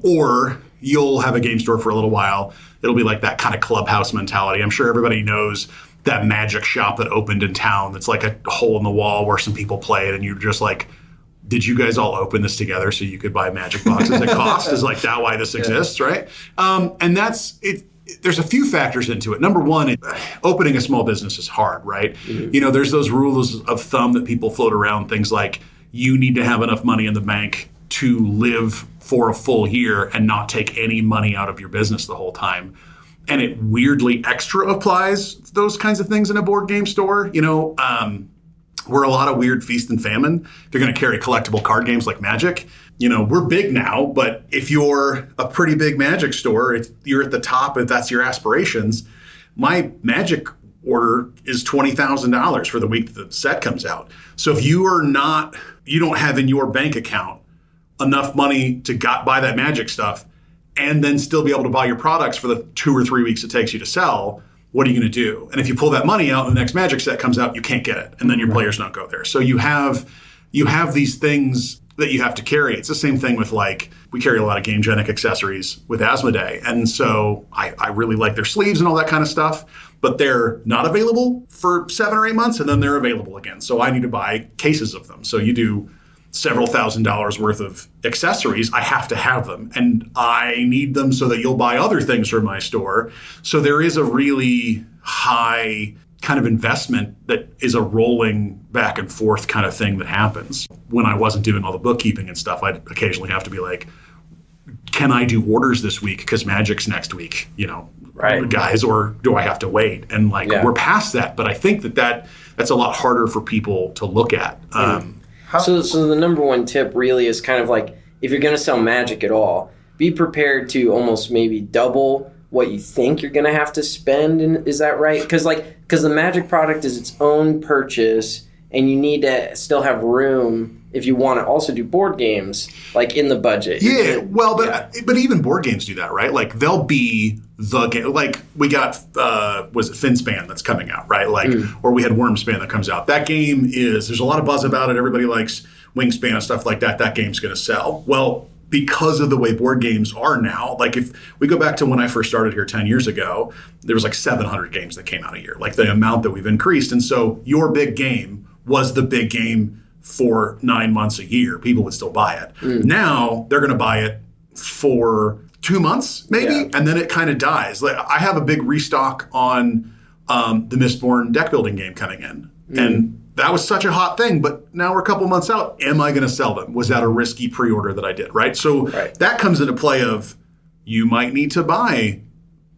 Or you'll have a game store for a little while. It'll be like that kind of clubhouse mentality. I'm sure everybody knows that magic shop that opened in town that's like a hole in the wall where some people played and you're just like, did you guys all open this together so you could buy magic boxes at cost? Is like that why this exists, right? And that's it. There's a few factors into it. Number one, opening a small business is hard, right? Mm-hmm. There's those rules of thumb that people float around, things like you need to have enough money in the bank to live for a full year and not take any money out of your business the whole time. And it weirdly extra applies those kinds of things in a board game store. We're a lot of weird feast and famine. If you're going to carry collectible card games like Magic, we're big now, but if you're a pretty big Magic store, you're at the top if that's your aspirations. My Magic order is $20,000 for the week that the set comes out. So if you don't have in your bank account enough money to buy that Magic stuff and then still be able to buy your products for the 2 or 3 weeks it takes you to sell, what are you going to do? And if you pull that money out and the next Magic set comes out, you can't get it. And then your players don't go there. So you have these things that you have to carry. It's the same thing with we carry a lot of Gamegenic accessories with Asmadi. And so I really like their sleeves and all that kind of stuff, but they're not available for 7 or 8 months and then they're available again. So I need to buy cases of them. So you do several $1,000s worth of accessories. I have to have them and I need them so that you'll buy other things from my store. So there is a really high kind of investment that is a rolling back and forth kind of thing that happens. When I wasn't doing all the bookkeeping and stuff, I'd occasionally have to be like, can I do orders this week because Magic's next week, right, guys, or do I have to wait? And we're past that, but I think that's a lot harder for people to look at. So the number one tip really is kind of like, if you're going to sell Magic at all, be prepared to almost maybe double what you think you're going to have to spend. And is that right? Because the Magic product is its own purchase, and you need to still have room if you want to also do board games, in the budget. Yeah, well, but even board games do that, right? They'll be the game. We got, was it Finspan that's coming out, right? Or we had Wormspan that comes out. That game there's a lot of buzz about it. Everybody likes Wingspan and stuff like that. That game's going to sell. Well, because of the way board games are now, if we go back to when I first started here 10 years ago, there was 700 games that came out a year, the amount that we've increased. And so your big game was the big game for 9 months a year. People would still buy it. Now they're going to buy it for 2 months maybe, and then it kind of dies. I have a big restock on the Mistborn deck building game coming in. And that was such a hot thing, but now we're a couple months out. Am I going to sell them? Was that a risky pre-order that I did, right? So that comes into play of you might need to buy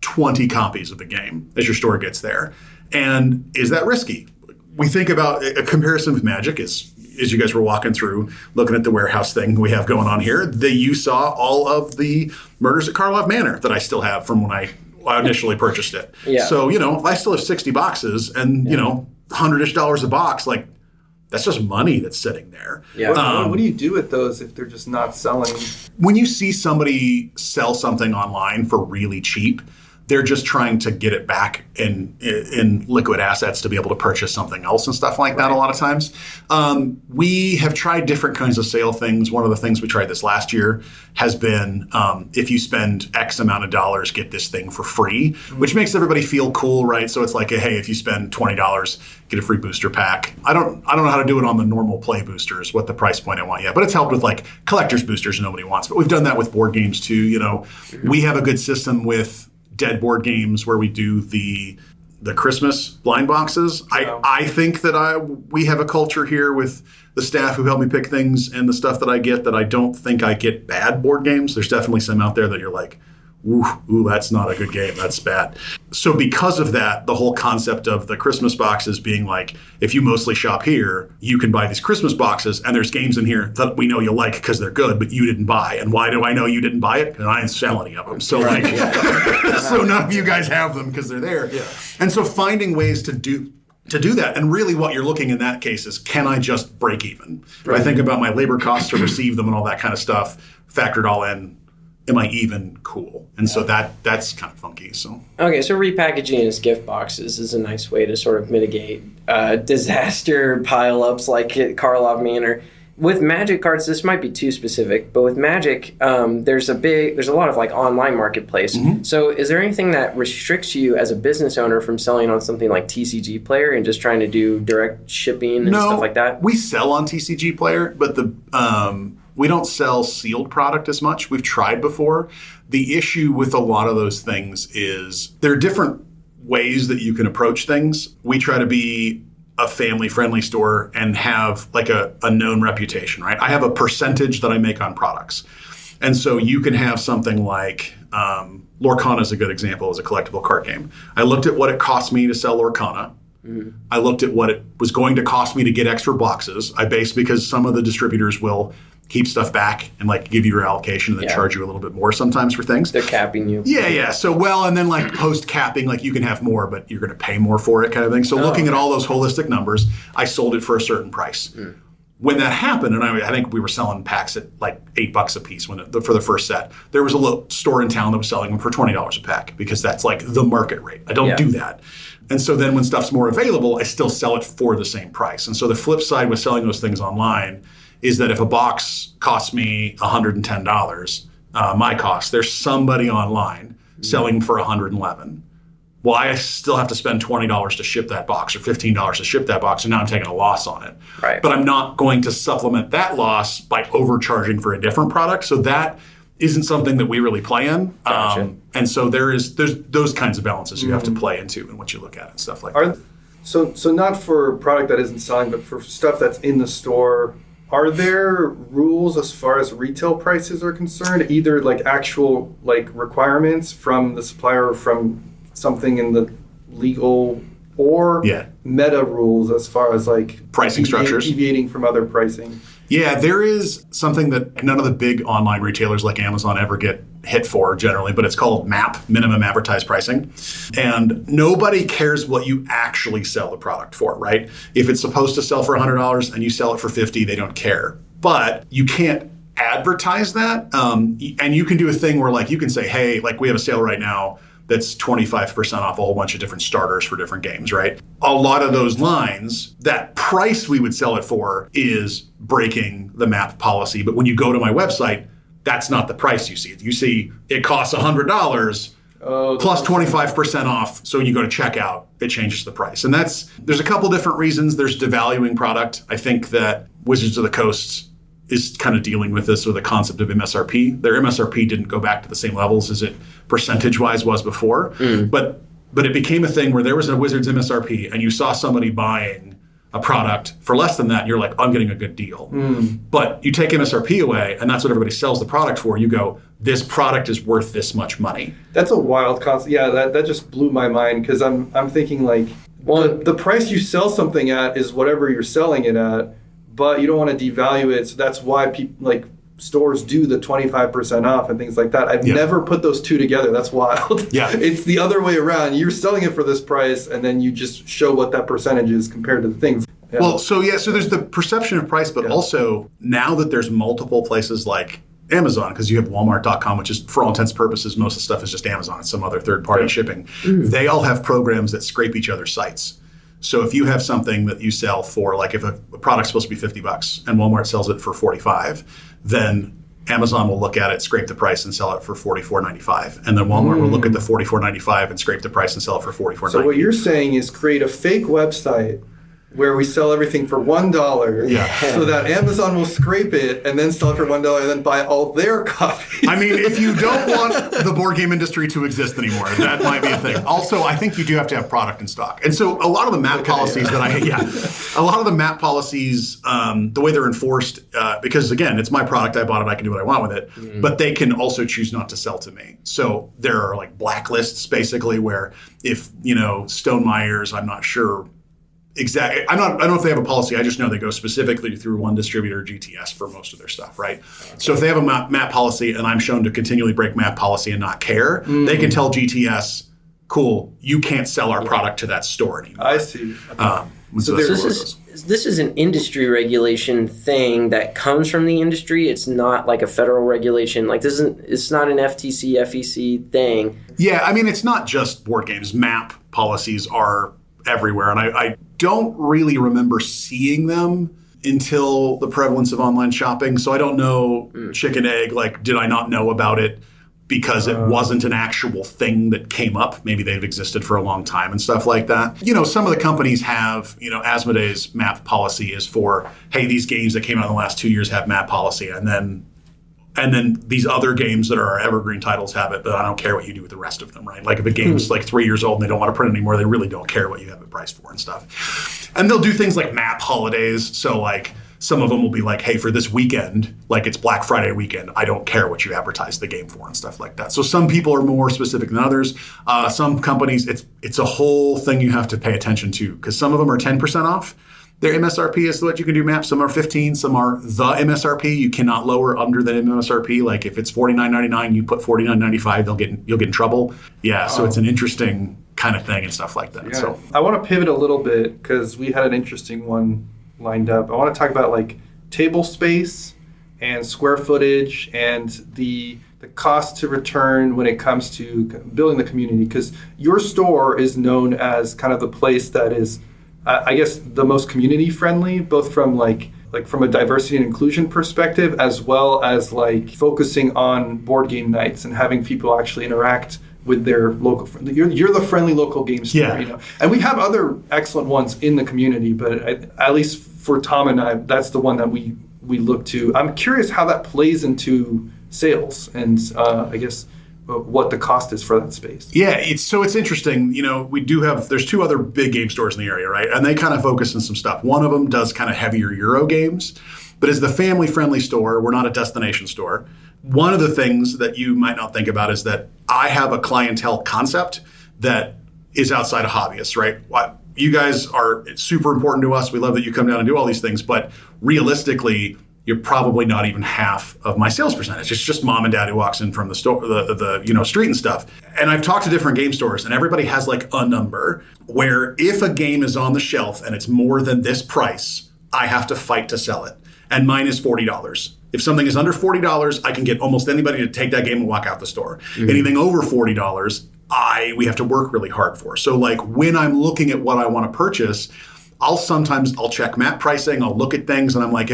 20 copies of the game as your store gets there. And is that risky? We think about a comparison with Magic as you guys were walking through, looking at the warehouse thing we have going on here, you saw all of the Murders at Karlov Manor that I still have from when I initially purchased it. Yeah. So, if I still have 60 boxes and, $100-ish a box, that's just money that's sitting there. Yeah. What do you do with those if they're just not selling? When you see somebody sell something online for really cheap, They're just trying to get it back in liquid assets to be able to purchase something else and stuff like that a lot of times. We have tried different kinds of sale things. One of the things we tried this last year has been if you spend X amount of dollars, get this thing for free, which makes everybody feel cool, right? So it's like, hey, if you spend $20, get a free booster pack. I don't know how to do it on the normal play boosters, what the price point I want yet, but it's helped with like collector's boosters nobody wants. But we've done that with board games too. You know, we have a good system with dead board games where we do the Christmas blind boxes. I think that we have a culture here with the staff who help me pick things and the stuff that I get that I don't think I get bad board games. There's definitely some out there that you're like, ooh, that's not a good game. That's bad. So because of that, the whole concept of the Christmas boxes being like, if you mostly shop here, you can buy these Christmas boxes, and there's games in here that we know you'll like because they're good, but you didn't buy. And why do I know you didn't buy it? Because I didn't sell any of them. So like, so none of you guys have them because they're there. Yeah. And so finding ways to do that, and really what you're looking in that case is, can I just break even? Right. I think about my labor costs to receive them and all that kind of stuff, factored all in. Am I even cool? And so that's kind of funky. So okay, so repackaging as gift boxes is a nice way to sort of mitigate disaster pileups like Karlov Manor. With Magic cards, this might be too specific, but with Magic, there's a lot of like online marketplace. Mm-hmm. So is there anything that restricts you as a business owner from selling on something like TCG Player and just trying to do direct shipping and stuff like that? We sell on TCG Player, but we don't sell sealed product as much. We've tried before. The issue with a lot of those things is there are different ways that you can approach things. We try to be a family-friendly store and have like a known reputation, right? I have a percentage that I make on products. And so you can have something like Lorcana is a good example as a collectible card game. I looked at what it cost me to sell Lorcana. Mm-hmm. I looked at what it was going to cost me to get extra boxes. Because some of the distributors will keep stuff back and like give you your allocation and then charge you a little bit more sometimes for things. They're capping you. Yeah. So, and then like post capping, like you can have more, but you're going to pay more for it kind of thing. So looking at all those holistic numbers, I sold it for a certain price. Mm. When that happened, and I think we were selling packs at like $8 a piece for the first set, there was a little store in town that was selling them for $20 a pack because that's like the market rate. I don't do that. And so then when stuff's more available, I still sell it for the same price. And so the flip side with selling those things online is that if a box costs me $110, my cost, there's somebody online selling for $111. Well, I still have to spend $20 to ship that box or $15 to ship that box, and now I'm taking a loss on it. Right. But I'm not going to supplement that loss by overcharging for a different product. So that isn't something that we really play in. Gotcha. And so there's those kinds of balances you have to play into and what you look at and stuff like that. So not for product that isn't selling, but for stuff that's in the store, are there rules as far as retail prices are concerned, either like actual like requirements from the supplier or from something in the legal or meta rules as far as like pricing structures deviating from other pricing? Yeah, there is something that none of the big online retailers like Amazon ever get hit for generally, but it's called MAP, minimum advertised pricing. And nobody cares what you actually sell the product for, right? If it's supposed to sell for $100 and you sell it for $50, they don't care. But you can't advertise that. And you can do a thing where like you can say, hey, like we have a sale right now that's 25% off a whole bunch of different starters for different games, right? A lot of those lines, that price we would sell it for is breaking the MAP policy. But when you go to my website, that's not the price you see. You see it costs $100 plus 25% off. So when you go to checkout, it changes the price. And there's a couple different reasons. There's devaluing product. I think that Wizards of the Coast is kind of dealing with this with the concept of MSRP. Their MSRP didn't go back to the same levels as it percentage-wise was before. But it became a thing where there was a Wizards MSRP and you saw somebody buying a product for less than that, and you're like, I'm getting a good deal. But you take MSRP away, and that's what everybody sells the product for. You go, this product is worth this much money. That's a wild concept. Yeah, that just blew my mind because I'm thinking like, the price you sell something at is whatever you're selling it at, but you don't want to devalue it. So that's why people like stores do the 25% off and things like that. I've never put those two together. That's wild. Yeah. It's the other way around. You're selling it for this price and then you just show what that percentage is compared to the things. Yeah. Well, so there's the perception of price, but also now that there's multiple places like Amazon, because you have Walmart.com, which is, for all intents and purposes, most of the stuff is just Amazon. It's some other third-party shipping. They all have programs that scrape each other's sites. So if you have something that you sell for, like if a product's supposed to be $50 and Walmart sells it for $45, then Amazon will look at it, scrape the price, and sell it for $44.95. And then Walmart will look at the $44.95 and scrape the price and sell it for $44.95. So what you're saying is create a fake website where we sell everything for $1, so that Amazon will scrape it and then sell it for $1 and then buy all their copies. I mean, if you don't want the board game industry to exist anymore, that might be a thing. Also, I think you do have to have product in stock. And so a lot of the MAP policies a lot of the MAP policies, the way they're enforced, because again, it's my product, I bought it, I can do what I want with it, but they can also choose not to sell to me. So there are like blacklists basically where if, Stone Myers, I'm not sure, exactly. I don't know if they have a policy. I just know they go specifically through one distributor, GTS, for most of their stuff, right? Okay. So if they have a MAP policy and I'm shown to continually break MAP policy and not care, they can tell GTS, cool, you can't sell our product to that store anymore. I see. So this is an industry regulation thing that comes from the industry. It's not like a federal regulation. Like it's not an FTC, FEC thing. Yeah, I mean, it's not just board games. MAP policies are everywhere. And I don't really remember seeing them until the prevalence of online shopping. So I don't know chicken egg, like, did I not know about it because it wasn't an actual thing that came up? Maybe they've existed for a long time and stuff like that. Some of the companies have, Asmodee's MAP policy is for, hey, these games that came out in the last 2 years have MAP policy. And then these other games that are our evergreen titles have it, but I don't care what you do with the rest of them, right? Like if a game's like 3 years old and they don't want to print anymore, they really don't care what you have it priced for and stuff. And they'll do things like MAP holidays. So like some of them will be like, hey, for this weekend, like it's Black Friday weekend, I don't care what you advertise the game for and stuff like that. So some people are more specific than others. Some companies, it's a whole thing you have to pay attention to because some of them are 10% off. Their MSRP is what you can do MAP. Some are 15, some are the MSRP. You cannot lower under the MSRP. Like if it's $49.99, you put $49.95, you'll get in trouble. Yeah, so it's an interesting kind of thing and stuff like that. Yeah. So I want to pivot a little bit because we had an interesting one lined up. I want to talk about like table space and square footage and the cost to return when it comes to building the community, because your store is known as kind of the place that is I guess the most community friendly, both from like from a diversity and inclusion perspective, as well as like focusing on board game nights and having people actually interact with their local friends. You're the friendly local game store, And we have other excellent ones in the community, but at least for Tom and I, that's the one that we look to. I'm curious how that plays into sales and I guess what the cost is for that space. Yeah, it's interesting. There's two other big game stores in the area, right? And they kind of focus on some stuff. One of them does kind of heavier Euro games, but as the family-friendly store, we're not a destination store. One of the things that you might not think about is that I have a clientele concept that is outside of hobbyists, right? You guys are super important to us. We love that you come down and do all these things, but realistically, you're probably not even half of my sales percentage. It's just mom and dad who walks in from the store, the street and stuff. And I've talked to different game stores, and everybody has like a number where if a game is on the shelf and it's more than this price, I have to fight to sell it. And mine is $40. If something is under $40, I can get almost anybody to take that game and walk out the store. Anything over $40, we have to work really hard for. So like when I'm looking at what I want to purchase, I'll check MAP pricing, I'll look at things and I'm like,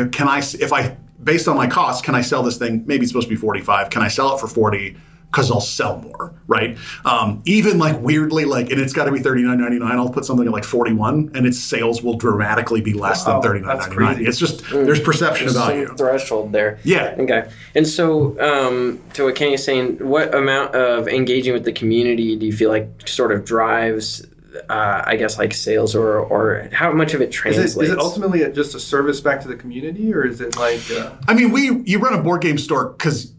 based on my costs, can I sell this thing? Maybe it's supposed to be 45. Can I sell it for 40? Because I'll sell more, right? Even like weirdly, and it's got to be $39.99. I'll put something at like 41 and its sales will dramatically be less than $39.99. It's just, there's perception of value. Threshold there. Yeah. Okay. And so to what Kenny's saying, what amount of engaging with the community do you feel like sort of drives I guess like sales or how much of it translates? Is it ultimately just a service back to the community, or is it like? I mean, you run a board game store because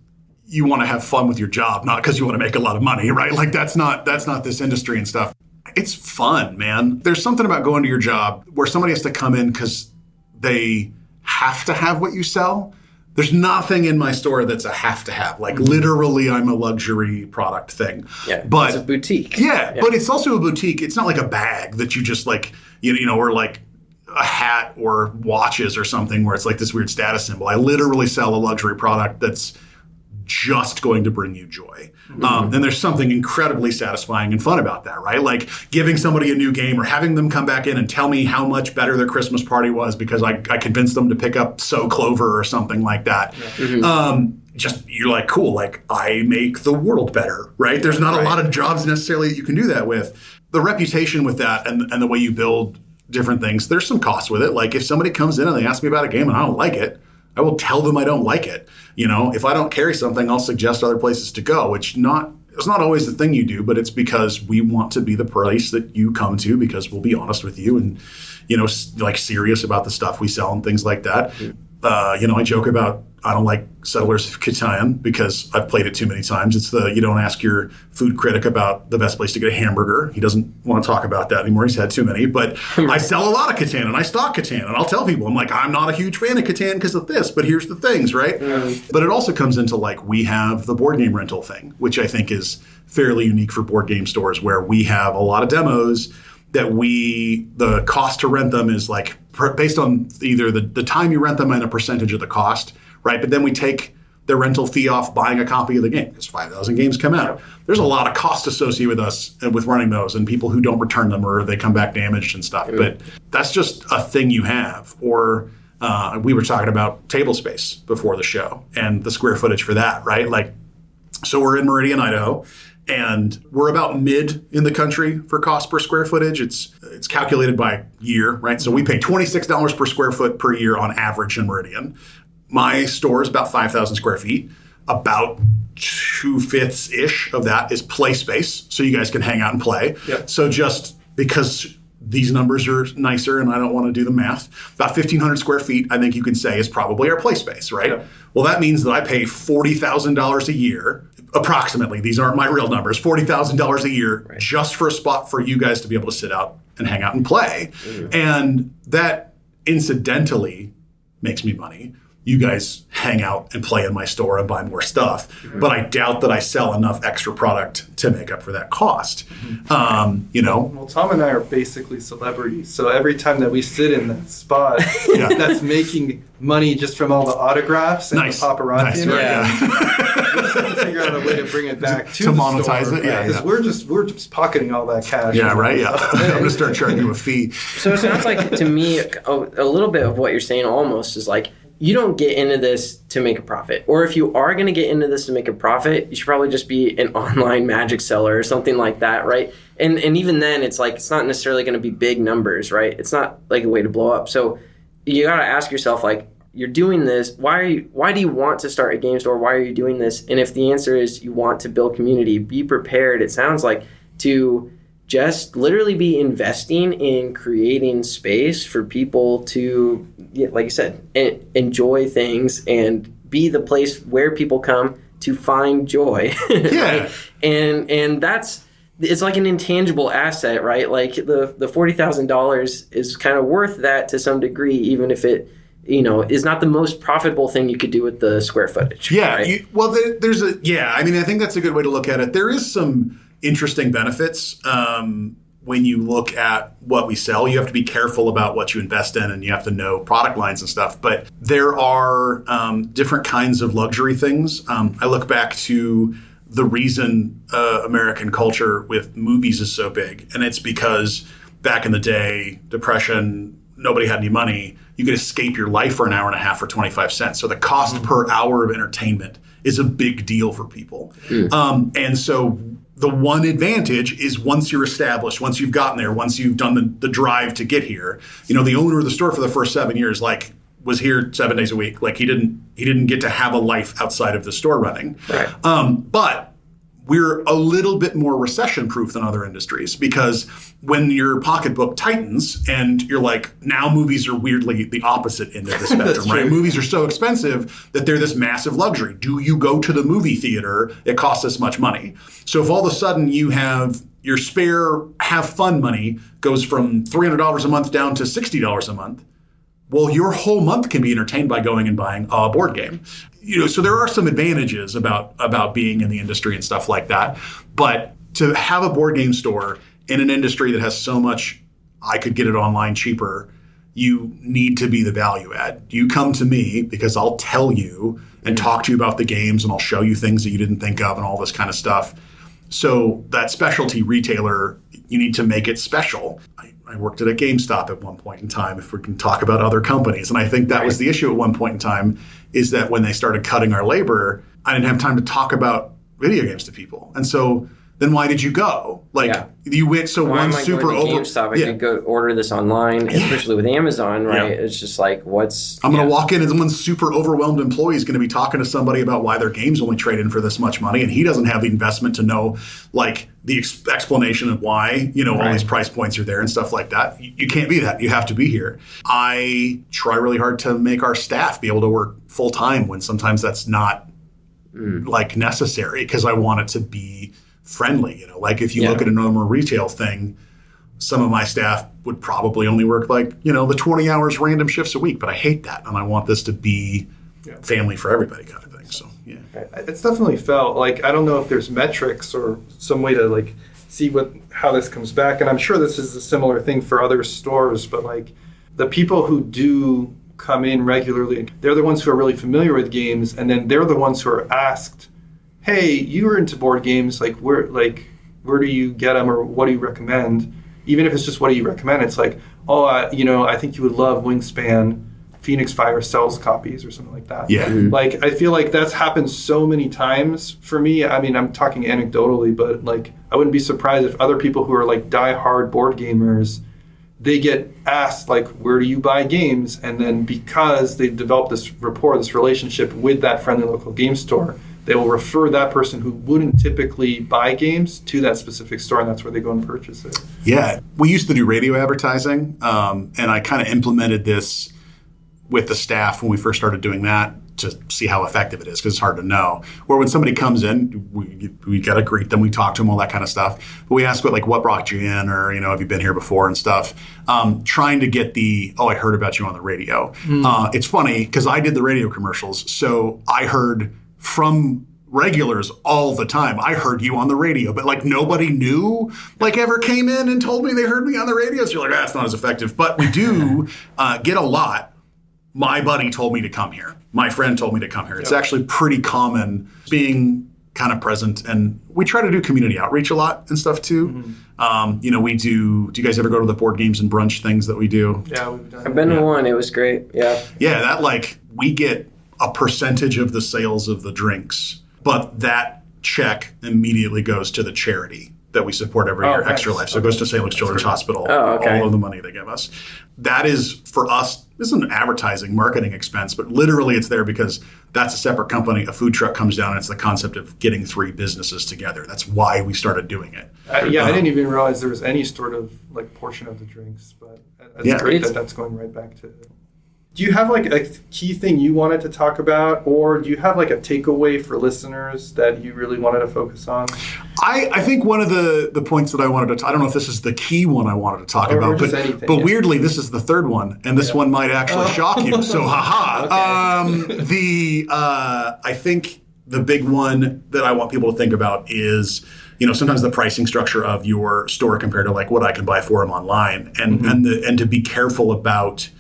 you want to have fun with your job, not because you want to make a lot of money, right? Like that's not this industry and stuff. It's fun, man. There's something about going to your job where somebody has to come in because they have to have what you sell. There's nothing in my store that's a have to have. Like literally, I'm a luxury product thing. Yeah, but it's a boutique. Yeah, but it's also a boutique. It's not like a bag that you just like, or like a hat or watches or something where it's like this weird status symbol. I literally sell a luxury product that's just going to bring you joy. And there's something incredibly satisfying and fun about that, right? Like giving somebody a new game or having them come back in and tell me how much better their Christmas party was because I convinced them to pick up So Clover or something like that. Just you're like, cool, like I make the world better, right? There's not a lot of jobs necessarily that you can do that with. The reputation with that and the way you build different things, there's some cost with it. Like if somebody comes in and they ask me about a game and I don't like it, I will tell them I don't like it. You know, if I don't carry something, I'll suggest other places to go, which it's not always the thing you do, but it's because we want to be the place that you come to because we'll be honest with you and, you know, like serious about the stuff we sell and things like that. You know, I joke about I don't like Settlers of Catan because I've played it too many times. It's you don't ask your food critic about the best place to get a hamburger. He doesn't want to talk about that anymore. He's had too many. But I sell a lot of Catan and I stock Catan. And I'll tell people, I'm like, I'm not a huge fan of Catan because of this, but here's the things, right? But it also comes into like we have the board game rental thing, which I think is fairly unique for board game stores where we have a lot of demos that the cost to rent them is like based on either the time you rent them and a percentage of the cost, right? But then we take their rental fee off buying a copy of the game because 5,000 games come out. There's a lot of cost associated with us and with running those and people who don't return them or they come back damaged and stuff. But that's just a thing you have. Or we were talking about table space before the show and the square footage for that, right? Like, so we're in Meridian, Idaho. And we're about mid in the country for cost per square footage. It's calculated by year, right? So we pay $26 per square foot per year on average in Meridian. My store is about 5,000 square feet. About 2/5-ish of that is play space, so you guys can hang out and play. Yep. So just because these numbers are nicer and I don't want to do the math, about 1,500 square feet, I think you can say is probably our play space, right? Yep. Well, that means that I pay $40,000 a year, approximately. These aren't my real numbers, $40,000 a year just for a spot for you guys to be able to sit out and hang out and play. And that incidentally makes me money. You guys hang out and play in my store and buy more stuff, but I doubt that I sell enough extra product to make up for that cost. You know? Well, Tom and I are basically celebrities, so every time that we sit in that spot, that's making money just from all the autographs and the paparazzi. We just have to figure out a way to bring it back to the monetize store, it. Because we're just pocketing all that cash. Yeah, right. Yeah, I'm gonna start charging you a fee. So it sounds like to me a little bit of what you're saying almost is like, you don't get into this to make a profit. Or if you are going to get into this to make a profit, you should probably just be an online Magic seller or something like that, right? And even then, it's like, it's not necessarily going to be big numbers, right? It's not like a way to blow up. So you got to ask yourself, like, you're doing this. Why do you want to start a game store? Why are you doing this? And if the answer is you want to build community, be prepared, it sounds like, to just literally be investing in creating space for people to, like you said, enjoy things and be the place where people come to find joy. Right? And it's like an intangible asset, right? Like the $40,000 is kind of worth that to some degree, even if it, you know, is not the most profitable thing you could do with the square footage. Yeah. Right? I mean, I think that's a good way to look at it. There is some interesting benefits when you look at what we sell. You have to be careful about what you invest in and you have to know product lines and stuff. But there are different kinds of luxury things. I look back to the reason American culture with movies is so big. And it's because back in the day, Depression, nobody had any money. You could escape your life for an hour and a half for 25 cents. So the cost per hour of entertainment is a big deal for people. And so the one advantage is once you're established, once you've gotten there, once you've done the drive to get here, you know, the owner of the store for the first 7 years, like, was here 7 days a week. Like he didn't get to have a life outside of the store running. Right. But we're a little bit more recession-proof than other industries because when your pocketbook tightens and you're like, now movies are weirdly the opposite end of the spectrum, right? Movies are so expensive that they're this massive luxury. Do you go to the movie theater? It costs this much money. So if all of a sudden you have your spare have fun money goes from $300 a month down to $60 a month, well, your whole month can be entertained by going and buying a board game. You know, so there are some advantages about being in the industry and stuff like that. But to have a board game store in an industry that has so much, I could get it online cheaper, you need to be the value add. You come to me because I'll tell you and talk to you about the games, and I'll show you things that you didn't think of and all this kind of stuff. So that specialty retailer, you need to make it special. I worked at a GameStop at one point in time, if we can talk about other companies. And I think that was the issue at one point in time, is that when they started cutting our labor, I didn't have time to talk about video games to people. And so then why did you go? You went one super over. GameStop, I could go order this online, especially with Amazon, right? Yeah. It's just like, I'm going to walk in and one super overwhelmed employee is going to be talking to somebody about why their games only trade in for this much money, and he doesn't have the investment to know the explanation of why all these price points are there and stuff like that. You can't be that. You have to be here. I try really hard to make our staff be able to work full time when sometimes that's not necessary, because I want it to be friendly. If you look at a normal retail thing, some of my staff would probably only work the 20 hours random shifts a week, but I hate that, and I want this to be family for everybody kind of thing. So it's definitely felt I don't know if there's metrics or some way to see how this comes back, and I'm sure this is a similar thing for other stores, but the people who do come in regularly, they're the ones who are really familiar with games, and then they're the ones who are asked, hey, you were into board games, where do you get them, or what do you recommend? Even if it's just what do you recommend, it's I think you would love Wingspan. Phoenix Fire sells copies or something like that. Yeah. Mm-hmm. I feel like that's happened so many times for me. I mean, I'm talking anecdotally, but I wouldn't be surprised if other people who are die-hard board gamers, they get asked where do you buy games? And then because they've developed this rapport, this relationship with that friendly local game store, they will refer that person who wouldn't typically buy games to that specific store, and that's where they go and purchase it. Yeah. We used to do radio advertising, and I kind of implemented this with the staff when we first started doing that to see how effective it is, because it's hard to know. Where when somebody comes in, we got to greet them, we talk to them, all that kind of stuff. But we ask what brought you in, or, have you been here before and stuff. Trying to get I heard about you on the radio. It's funny, because I did the radio commercials, so I heard from regulars all the time, I heard you on the radio, but nobody knew, ever came in and told me they heard me on the radio. So you're that's not as effective. But we do get a lot. My buddy told me to come here. My friend told me to come here. It's actually pretty common being kind of present. And we try to do community outreach a lot and stuff too. Mm-hmm. We do you guys ever go to the board games and brunch things that we do? Yeah, we've done. I've been to one. It was great. Yeah. Yeah, that we get a percentage of the sales of the drinks, but that check immediately goes to the charity that we support every year, Extra Life. So it goes to St. Luke's Children's Hospital, all of the money they give us. That is, for us, this is an advertising, marketing expense, but literally it's there because that's a separate company. A food truck comes down, and it's the concept of getting three businesses together. That's why we started doing it. I didn't even realize there was any sort of portion of the drinks, but it's great that's going right back to it. Do you have a key thing you wanted to talk about, or do you have a takeaway for listeners that you really wanted to focus on? I think one of the points that I wanted to I don't know if this is the key one I wanted to talk about, but weirdly this is the third one, and this one might actually shock you. So haha. Okay. I think the big one that I want people to think about is sometimes the pricing structure of your store compared to what I can buy for them online, and and to be careful about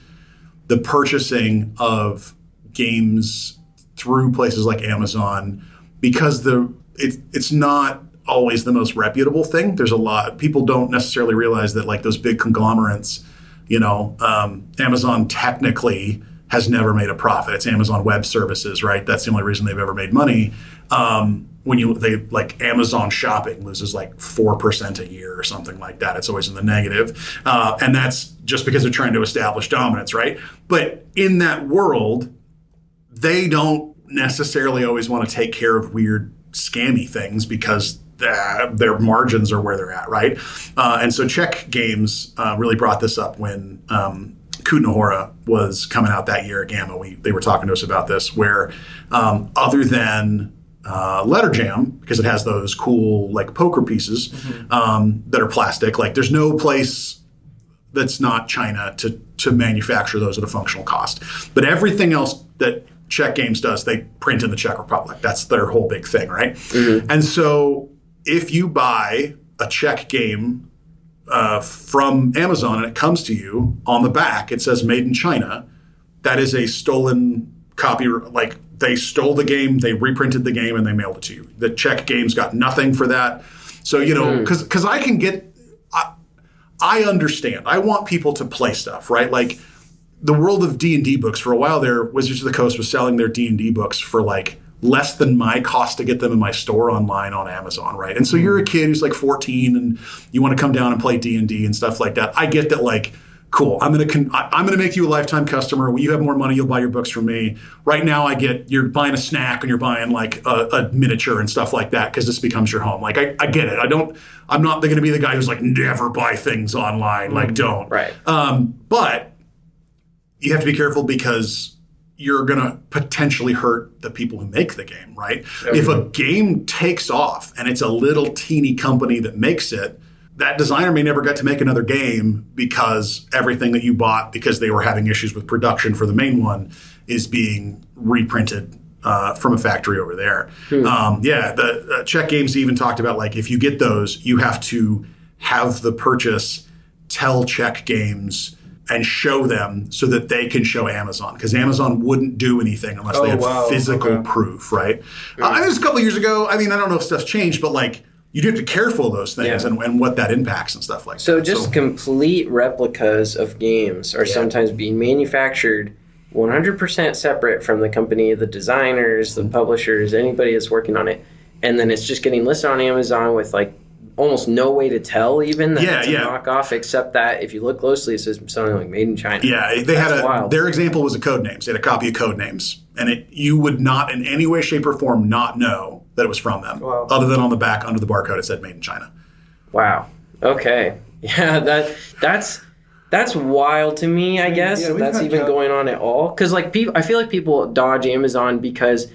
the purchasing of games through places like Amazon, because it's not always the most reputable thing. There's a lot people don't necessarily realize that those big conglomerates, Amazon technically has never made a profit. It's Amazon Web Services, right? That's the only reason they've ever made money. Amazon Shopping loses 4% a year or something like that. It's always in the negative. And that's just because they're trying to establish dominance, right? But in that world, they don't necessarily always want to take care of weird scammy things because their margins are where they're at, right? And so Czech Games really brought this up when Kutnohora was coming out that year at Gamma. They were talking to us about this, where other than Letter Jam, because it has those cool poker pieces that are plastic, there's no place that's not China to manufacture those at a functional cost. But everything else that Czech Games does, they print in the Czech Republic. That's their whole big thing, right? Mm-hmm. And so if you buy a Czech game from Amazon and it comes to you, on the back it says "Made in China," that is a stolen copy. Like, they stole the game, they reprinted the game, and they mailed it to you. The Czech games got nothing for that. So, because I can get, I understand. I want people to play stuff, right? Like, the world of D&D books, for a while there, Wizards of the Coast was selling their D&D books for like less than my cost to get them in my store online on Amazon, right? And so you're a kid who's like 14 and you want to come down and play D&D and stuff like that. I get that, like, cool, I'm gonna make you a lifetime customer. When you have more money, you'll buy your books from me. Right now, you're buying a snack and you're buying like a miniature and stuff like that because this becomes your home. Like, I get it. I'm not going to be the guy who's like, never buy things online. Like, don't. Right. But you have to be careful because you're going to potentially hurt the people who make the game, right? Okay. If a game takes off and it's a little teeny company that makes it, that designer may never get to make another game because everything that you bought because they were having issues with production for the main one is being reprinted from a factory over there. The Czech games even talked about, like, if you get those, you have to have the purchase tell Czech games and show them so that they can show Amazon, because Amazon wouldn't do anything unless they had physical proof, right? I think it was a couple of years ago. I mean, I don't know if stuff's changed, but like, you do have to be careful of those things and what that impacts and stuff like that. So just complete replicas of games are sometimes being manufactured 100% separate from the company, the designers, the publishers, anybody that's working on it. And then it's just getting listed on Amazon with like almost no way to tell even that it's a knockoff, except that if you look closely, it says something like "Made in China." Yeah, they had their example was a Codenames. They had a copy of Codenames, and you would not in any way, shape, or form not know that it was from them, other than on the back under the barcode it said "Made in China." Wow. Okay. Yeah, that's wild to me. I guess that's even going on at all, because like I feel like people dodge Amazon because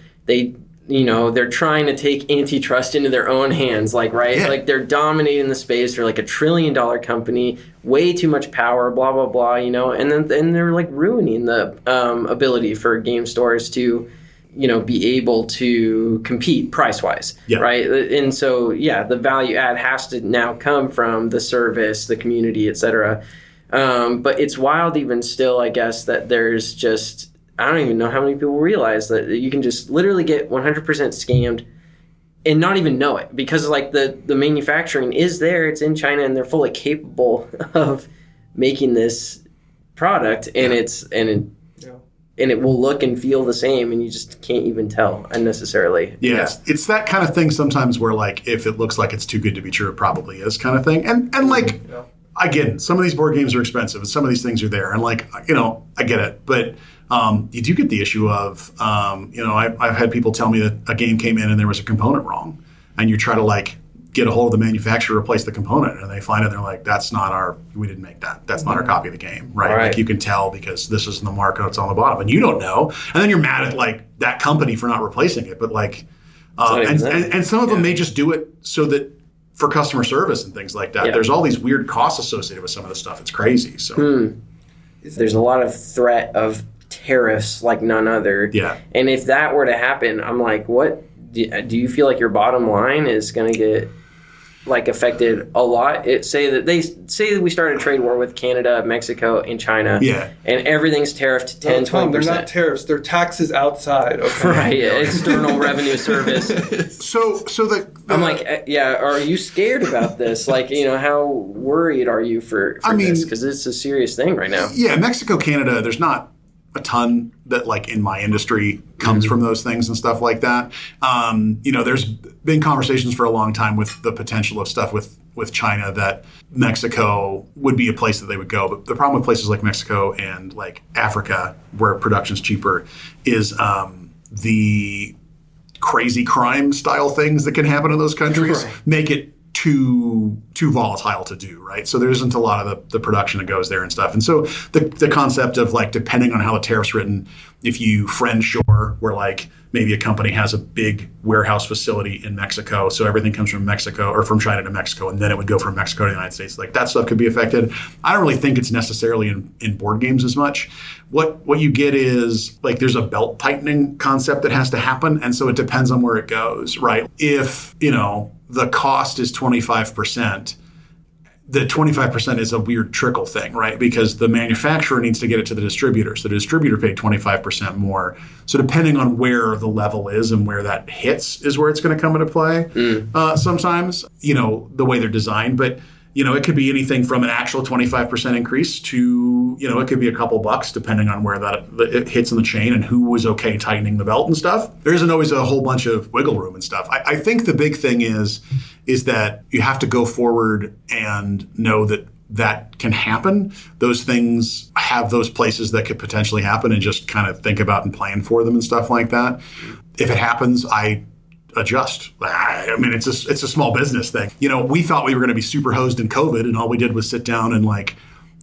they're trying to take antitrust into their own hands, like, right? Yeah. Like, they're dominating the space. They're like $1 trillion company, way too much power, blah, blah, blah, and then they're like ruining the ability for game stores to, be able to compete price-wise, right? And so, the value add has to now come from the service, the community, et cetera. But it's wild even still, I guess, that there's just... I don't even know how many people realize that you can just literally get 100% scammed and not even know it, because like the manufacturing is there, it's in China, and they're fully capable of making this product, and it will look and feel the same, and you just can't even tell unnecessarily. Yeah. It's that kind of thing sometimes where, like, if it looks like it's too good to be true, it probably is, kind of thing. And like, again, some of these board games are expensive, and some of these things are there, and like, I get it, but you do get the issue of, I've had people tell me that a game came in and there was a component wrong, and you try to like get a hold of the manufacturer to replace the component, and they find it, and they're like, we didn't make that. That's not our copy of the game, right? Like, you can tell because this isn't the markup, it's on the bottom, and you don't know, and then you're mad at like that company for not replacing it, but like, and some of them may just do it so that for customer service and things like that. There's all these weird costs associated with some of this stuff. It's crazy. So there's a lot of threat of tariffs like none other. Yeah. And if that were to happen, I'm like, what do you feel like your bottom line is going to get like affected a lot? Say that we started a trade war with Canada, Mexico, and China. Yeah. And everyth's tariffed 10, 20%. They're not tariffs, they're taxes outside. Okay. Right. External revenue service. I'm like, are you scared about this? Like, how worried are you for this? Because it's a serious thing right now. Yeah, Mexico, Canada, there's not a ton that like in my industry comes from those things and stuff like that. There's been conversations for a long time with the potential of stuff with China that Mexico would be a place that they would go. But the problem with places like Mexico and like Africa, where production's cheaper, is the crazy crime style things that can happen in those countries make it too volatile to do, right? So there isn't a lot of the production that goes there and stuff. And so the concept of like, depending on how the tariff's written, if you friend shore, where like maybe a company has a big warehouse facility in Mexico, so everything comes from Mexico or from China to Mexico, and then it would go from Mexico to the United States, like that stuff could be affected. I don't really think it's necessarily in board games as much. What you get is like there's a belt tightening concept that has to happen, and so it depends on where it goes, right? If, the cost is 25%, the 25% is a weird trickle thing, right? Because the manufacturer needs to get it to the distributor. So the distributor paid 25% more. So depending on where the level is and where that hits is where it's going to come into play. Sometimes, the way they're designed. But, it could be anything from an actual 25% increase to, it could be a couple bucks depending on where it hits in the chain and who was okay tightening the belt and stuff. There isn't always a whole bunch of wiggle room and stuff. I think the big thing is that you have to go forward and know that can happen. Those things have those places that could potentially happen and just kind of think about and plan for them and stuff like that. If it happens, I adjust. I mean, it's a small business thing. We thought we were going to be super hosed in COVID, and all we did was sit down and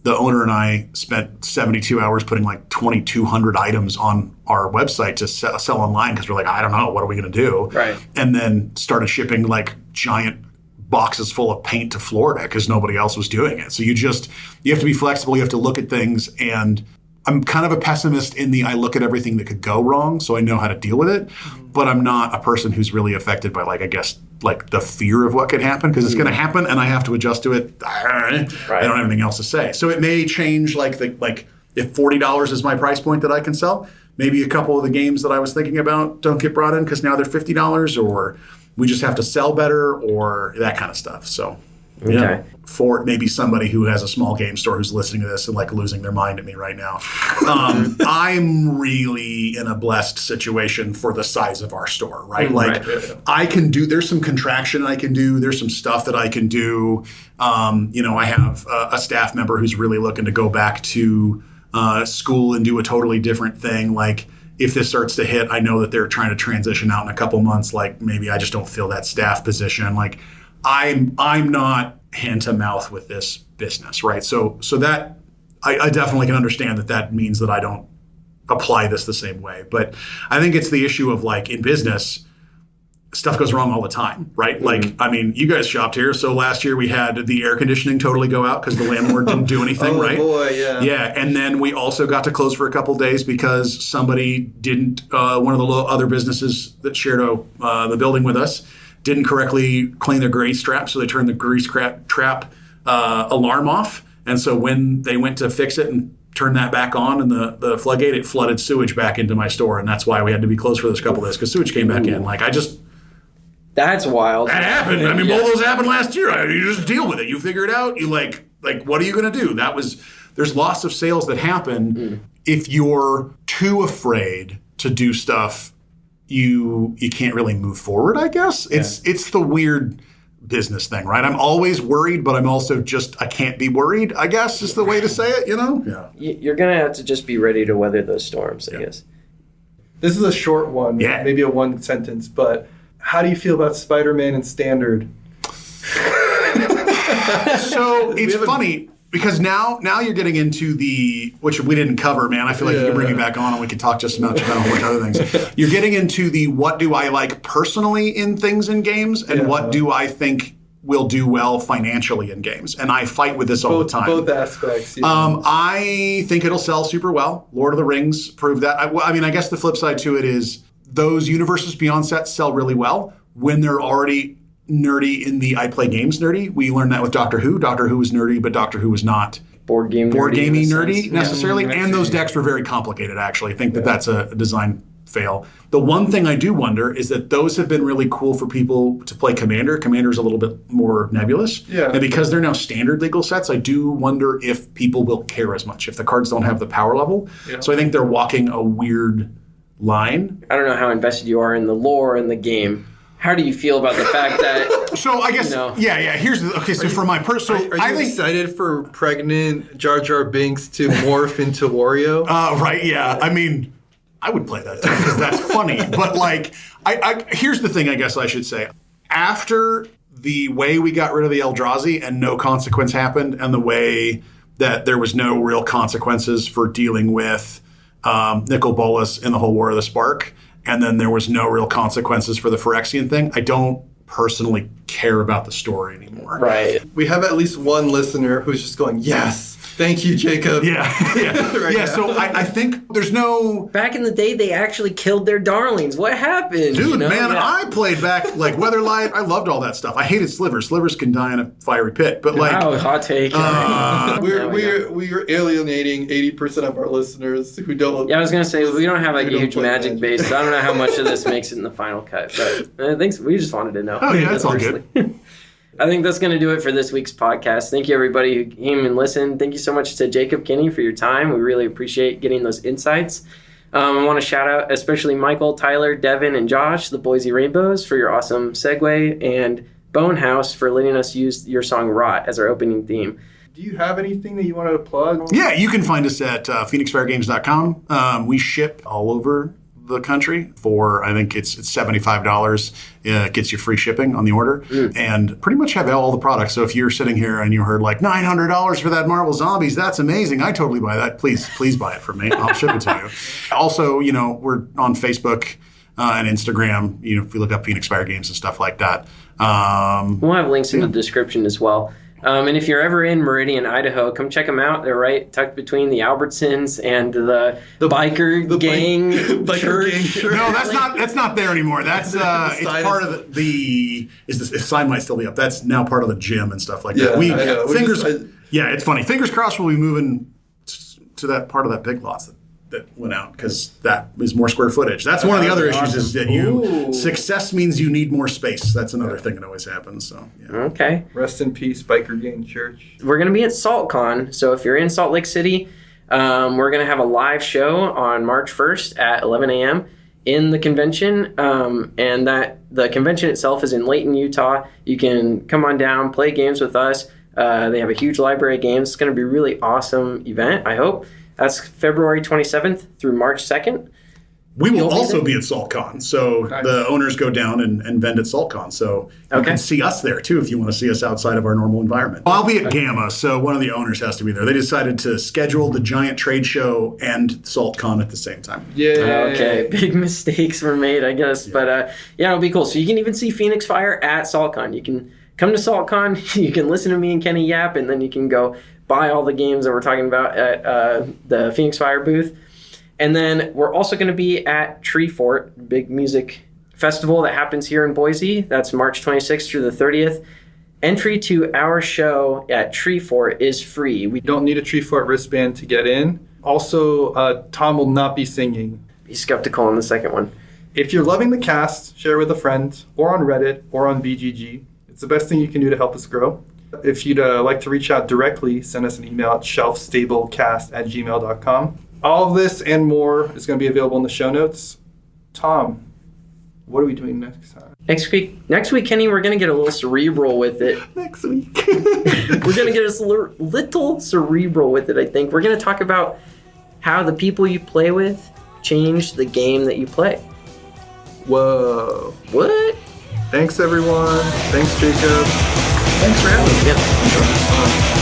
the owner and I spent 72 hours putting 2,200 items on our website to sell online because we're like, I don't know, what are we going to do? Right. And then started shipping giant boxes full of paint to Florida because nobody else was doing it. So you have to be flexible. You have to look at things. And I'm kind of a pessimist I look at everything that could go wrong, so I know how to deal with it. But I'm not a person who's really affected by the fear of what could happen, because it's going to happen and I have to adjust to it. I don't have anything else to say. So it may change if $40 is my price point that I can sell, maybe a couple of the games that I was thinking about don't get brought in because now they're $50, or we just have to sell better, or that kind of stuff. So okay. For maybe somebody who has a small game store who's listening to this and losing their mind at me right now. I'm really in a blessed situation for the size of our store, right? I can do, there's some contraction I can do. There's some stuff that I can do. I have a staff member who's really looking to go back to school and do a totally different thing. If this starts to hit, I know that they're trying to transition out in a couple months. Maybe I just don't fill that staff position. I'm not hand to mouth with this business, right? So that I definitely can understand that means that I don't apply this the same way. But I think it's the issue of in business, stuff goes wrong all the time, right? You guys shopped here. So last year we had the air conditioning totally go out because the landlord didn't do anything, right? Oh boy, yeah. Yeah, and then we also got to close for a couple of days because somebody didn't, one of the other businesses that shared the building with us didn't correctly clean their grease trap, so they turned the grease trap alarm off. And so when they went to fix it and turn that back on and the floodgate, it flooded sewage back into my store. And that's why we had to be closed for those couple of days, because sewage came back in. That's wild. That happened. I mean, both those happened last year. You just deal with it. You figure it out. You what are you going to do? There's loss of sales that happen if you're too afraid to do stuff. You can't really move forward, I guess. Yeah. It's the weird business thing, right? I'm always worried, but I'm also I can't be worried, I guess, is the way to say it, Yeah. You're going to have to just be ready to weather those storms, I guess. This is a short one, maybe a one sentence, but how do you feel about Spider-Man and Standard? So it's funny. Because now you're getting into which we didn't cover, man. I feel like you can bring me back on and we can talk just about a whole bunch of other things. You're getting into what do I like personally in things in games, and what do I think will do well financially in games. And I fight with this all the time. Both aspects. Yeah. I think it'll sell super well. Lord of the Rings proved that. I guess the flip side to it is those Universes Beyond sets sell really well when they're already nerdy in the I play games nerdy. We learned that with Doctor Who. Doctor Who was nerdy, but Doctor Who was not board gamey nerdy necessarily. And those decks were very complicated, actually. I think that's a design fail. The one thing I do wonder is that those have been really cool for people to play Commander. Commander's a little bit more nebulous. Yeah. And because they're now standard legal sets, I do wonder if people will care as much, if the cards don't have the power level. Yeah. So I think they're walking a weird line. I don't know how invested you are in the lore in the game. How do you feel about the fact that... So I guess, here's the... Okay, so for my personal... Are you excited for pregnant Jar Jar Binks to morph into Wario? Right, yeah. I mean, I would play that too, because that's funny. But here's the thing I guess I should say. After the way we got rid of the Eldrazi and no consequence happened, and the way that there was no real consequences for dealing with Nicol Bolas in the whole War of the Spark, and then there was no real consequences for the Phyrexian thing, I don't personally care about the story anymore. Right. We have at least one listener who's just going, yes, Thank you, Jacob. Yeah. Right now. So I think there's no... Back in the day, they actually killed their darlings. What happened? Dude, you know? man, I played back like Weatherlight. I loved all that stuff. I hated slivers. Slivers can die in a fiery pit. But like... Wow, hot take. We're alienating 80% of our listeners who don't... Yeah, I was going to say, we don't have like a We don't huge play magic Magic. base, so I don't know how much of this makes it in the final cut. But I think we just wanted to know. Oh, yeah, that's all good. I think that's going to do it for this week's podcast. Thank you, everybody who came and listened. Thank you so much to Jacob, Kinney, for your time. We really appreciate getting those insights. I want to shout out especially Michael, Tyler, Devon, and Josh, the Boise RainBeaus, for your awesome segue, and Bonehouse for letting us use your song Rot as our opening theme. Do you have anything that you wanted to plug? Yeah, you can find us at phoenixfiregames.com. We ship all over the country for, I think it's $75. It gets you free shipping on the order and pretty much have all the products. So if you're sitting here and you heard like $900 for that Marvel Zombies, that's amazing. I totally buy that. Please buy it from me. I'll ship it to you. Also, we're on Facebook and Instagram, if you look up Phoenix Fire Games and stuff like that. We'll have links in the description as well. And if you're ever in Meridian, Idaho, come check them out. They're right tucked between the Albertsons and the biker gang church. No, that's not there anymore. That's it's part of the sign might still be up. That's now part of the gym and stuff like that. It's funny. Fingers crossed we'll be moving to that part of that big lot that went out because that is more square footage. That's one of the other issues is that success means you need more space. That's another thing that always happens. So yeah. Okay. Rest in peace, Biker Gang Church. We're going to be at SaltCon, so if you're in Salt Lake City, we're going to have a live show on March 1st at 11 a.m. in the convention, and that the convention itself is in Layton, Utah. You can come on down, play games with us. They have a huge library of games. It's going to be a really awesome event, I hope. That's February 27th through March 2nd. We will also be at SaltCon. So the owners go down and vend at SaltCon. So you can see us there, too, if you want to see us outside of our normal environment. I'll be at Gamma, so one of the owners has to be there. They decided to schedule the giant trade show and SaltCon at the same time. Yeah. Okay, big mistakes were made, I guess. Yeah. But it'll be cool. So you can even see Phoenix Fire at SaltCon. You can come to SaltCon, you can listen to me and Kenny yap, and then you can go buy all the games that we're talking about at the Phoenix Fire booth. And then we're also going to be at Tree Fort, big music festival that happens here in Boise. That's March 26th through the 30th. Entry to our show at Tree Fort is free. We don't need a Tree Fort wristband to get in. Also, Tom will not be singing. Be skeptical on the second one. If you're loving the cast, share with a friend, or on Reddit, or on BGG. It's the best thing you can do to help us grow. If you'd like to reach out directly, send us an email at shelfstablecast@gmail.com. All of this and more is going to be available in the show notes. Tom, what are we doing next time? Next week, Kenny, we're going to get a little cerebral with it. Next week. We're going to get a little cerebral with it, I think. We're going to talk about how the people you play with change the game that you play. Whoa. What? Thanks, everyone. Thanks, Jacob. Thanks for having me. Yeah.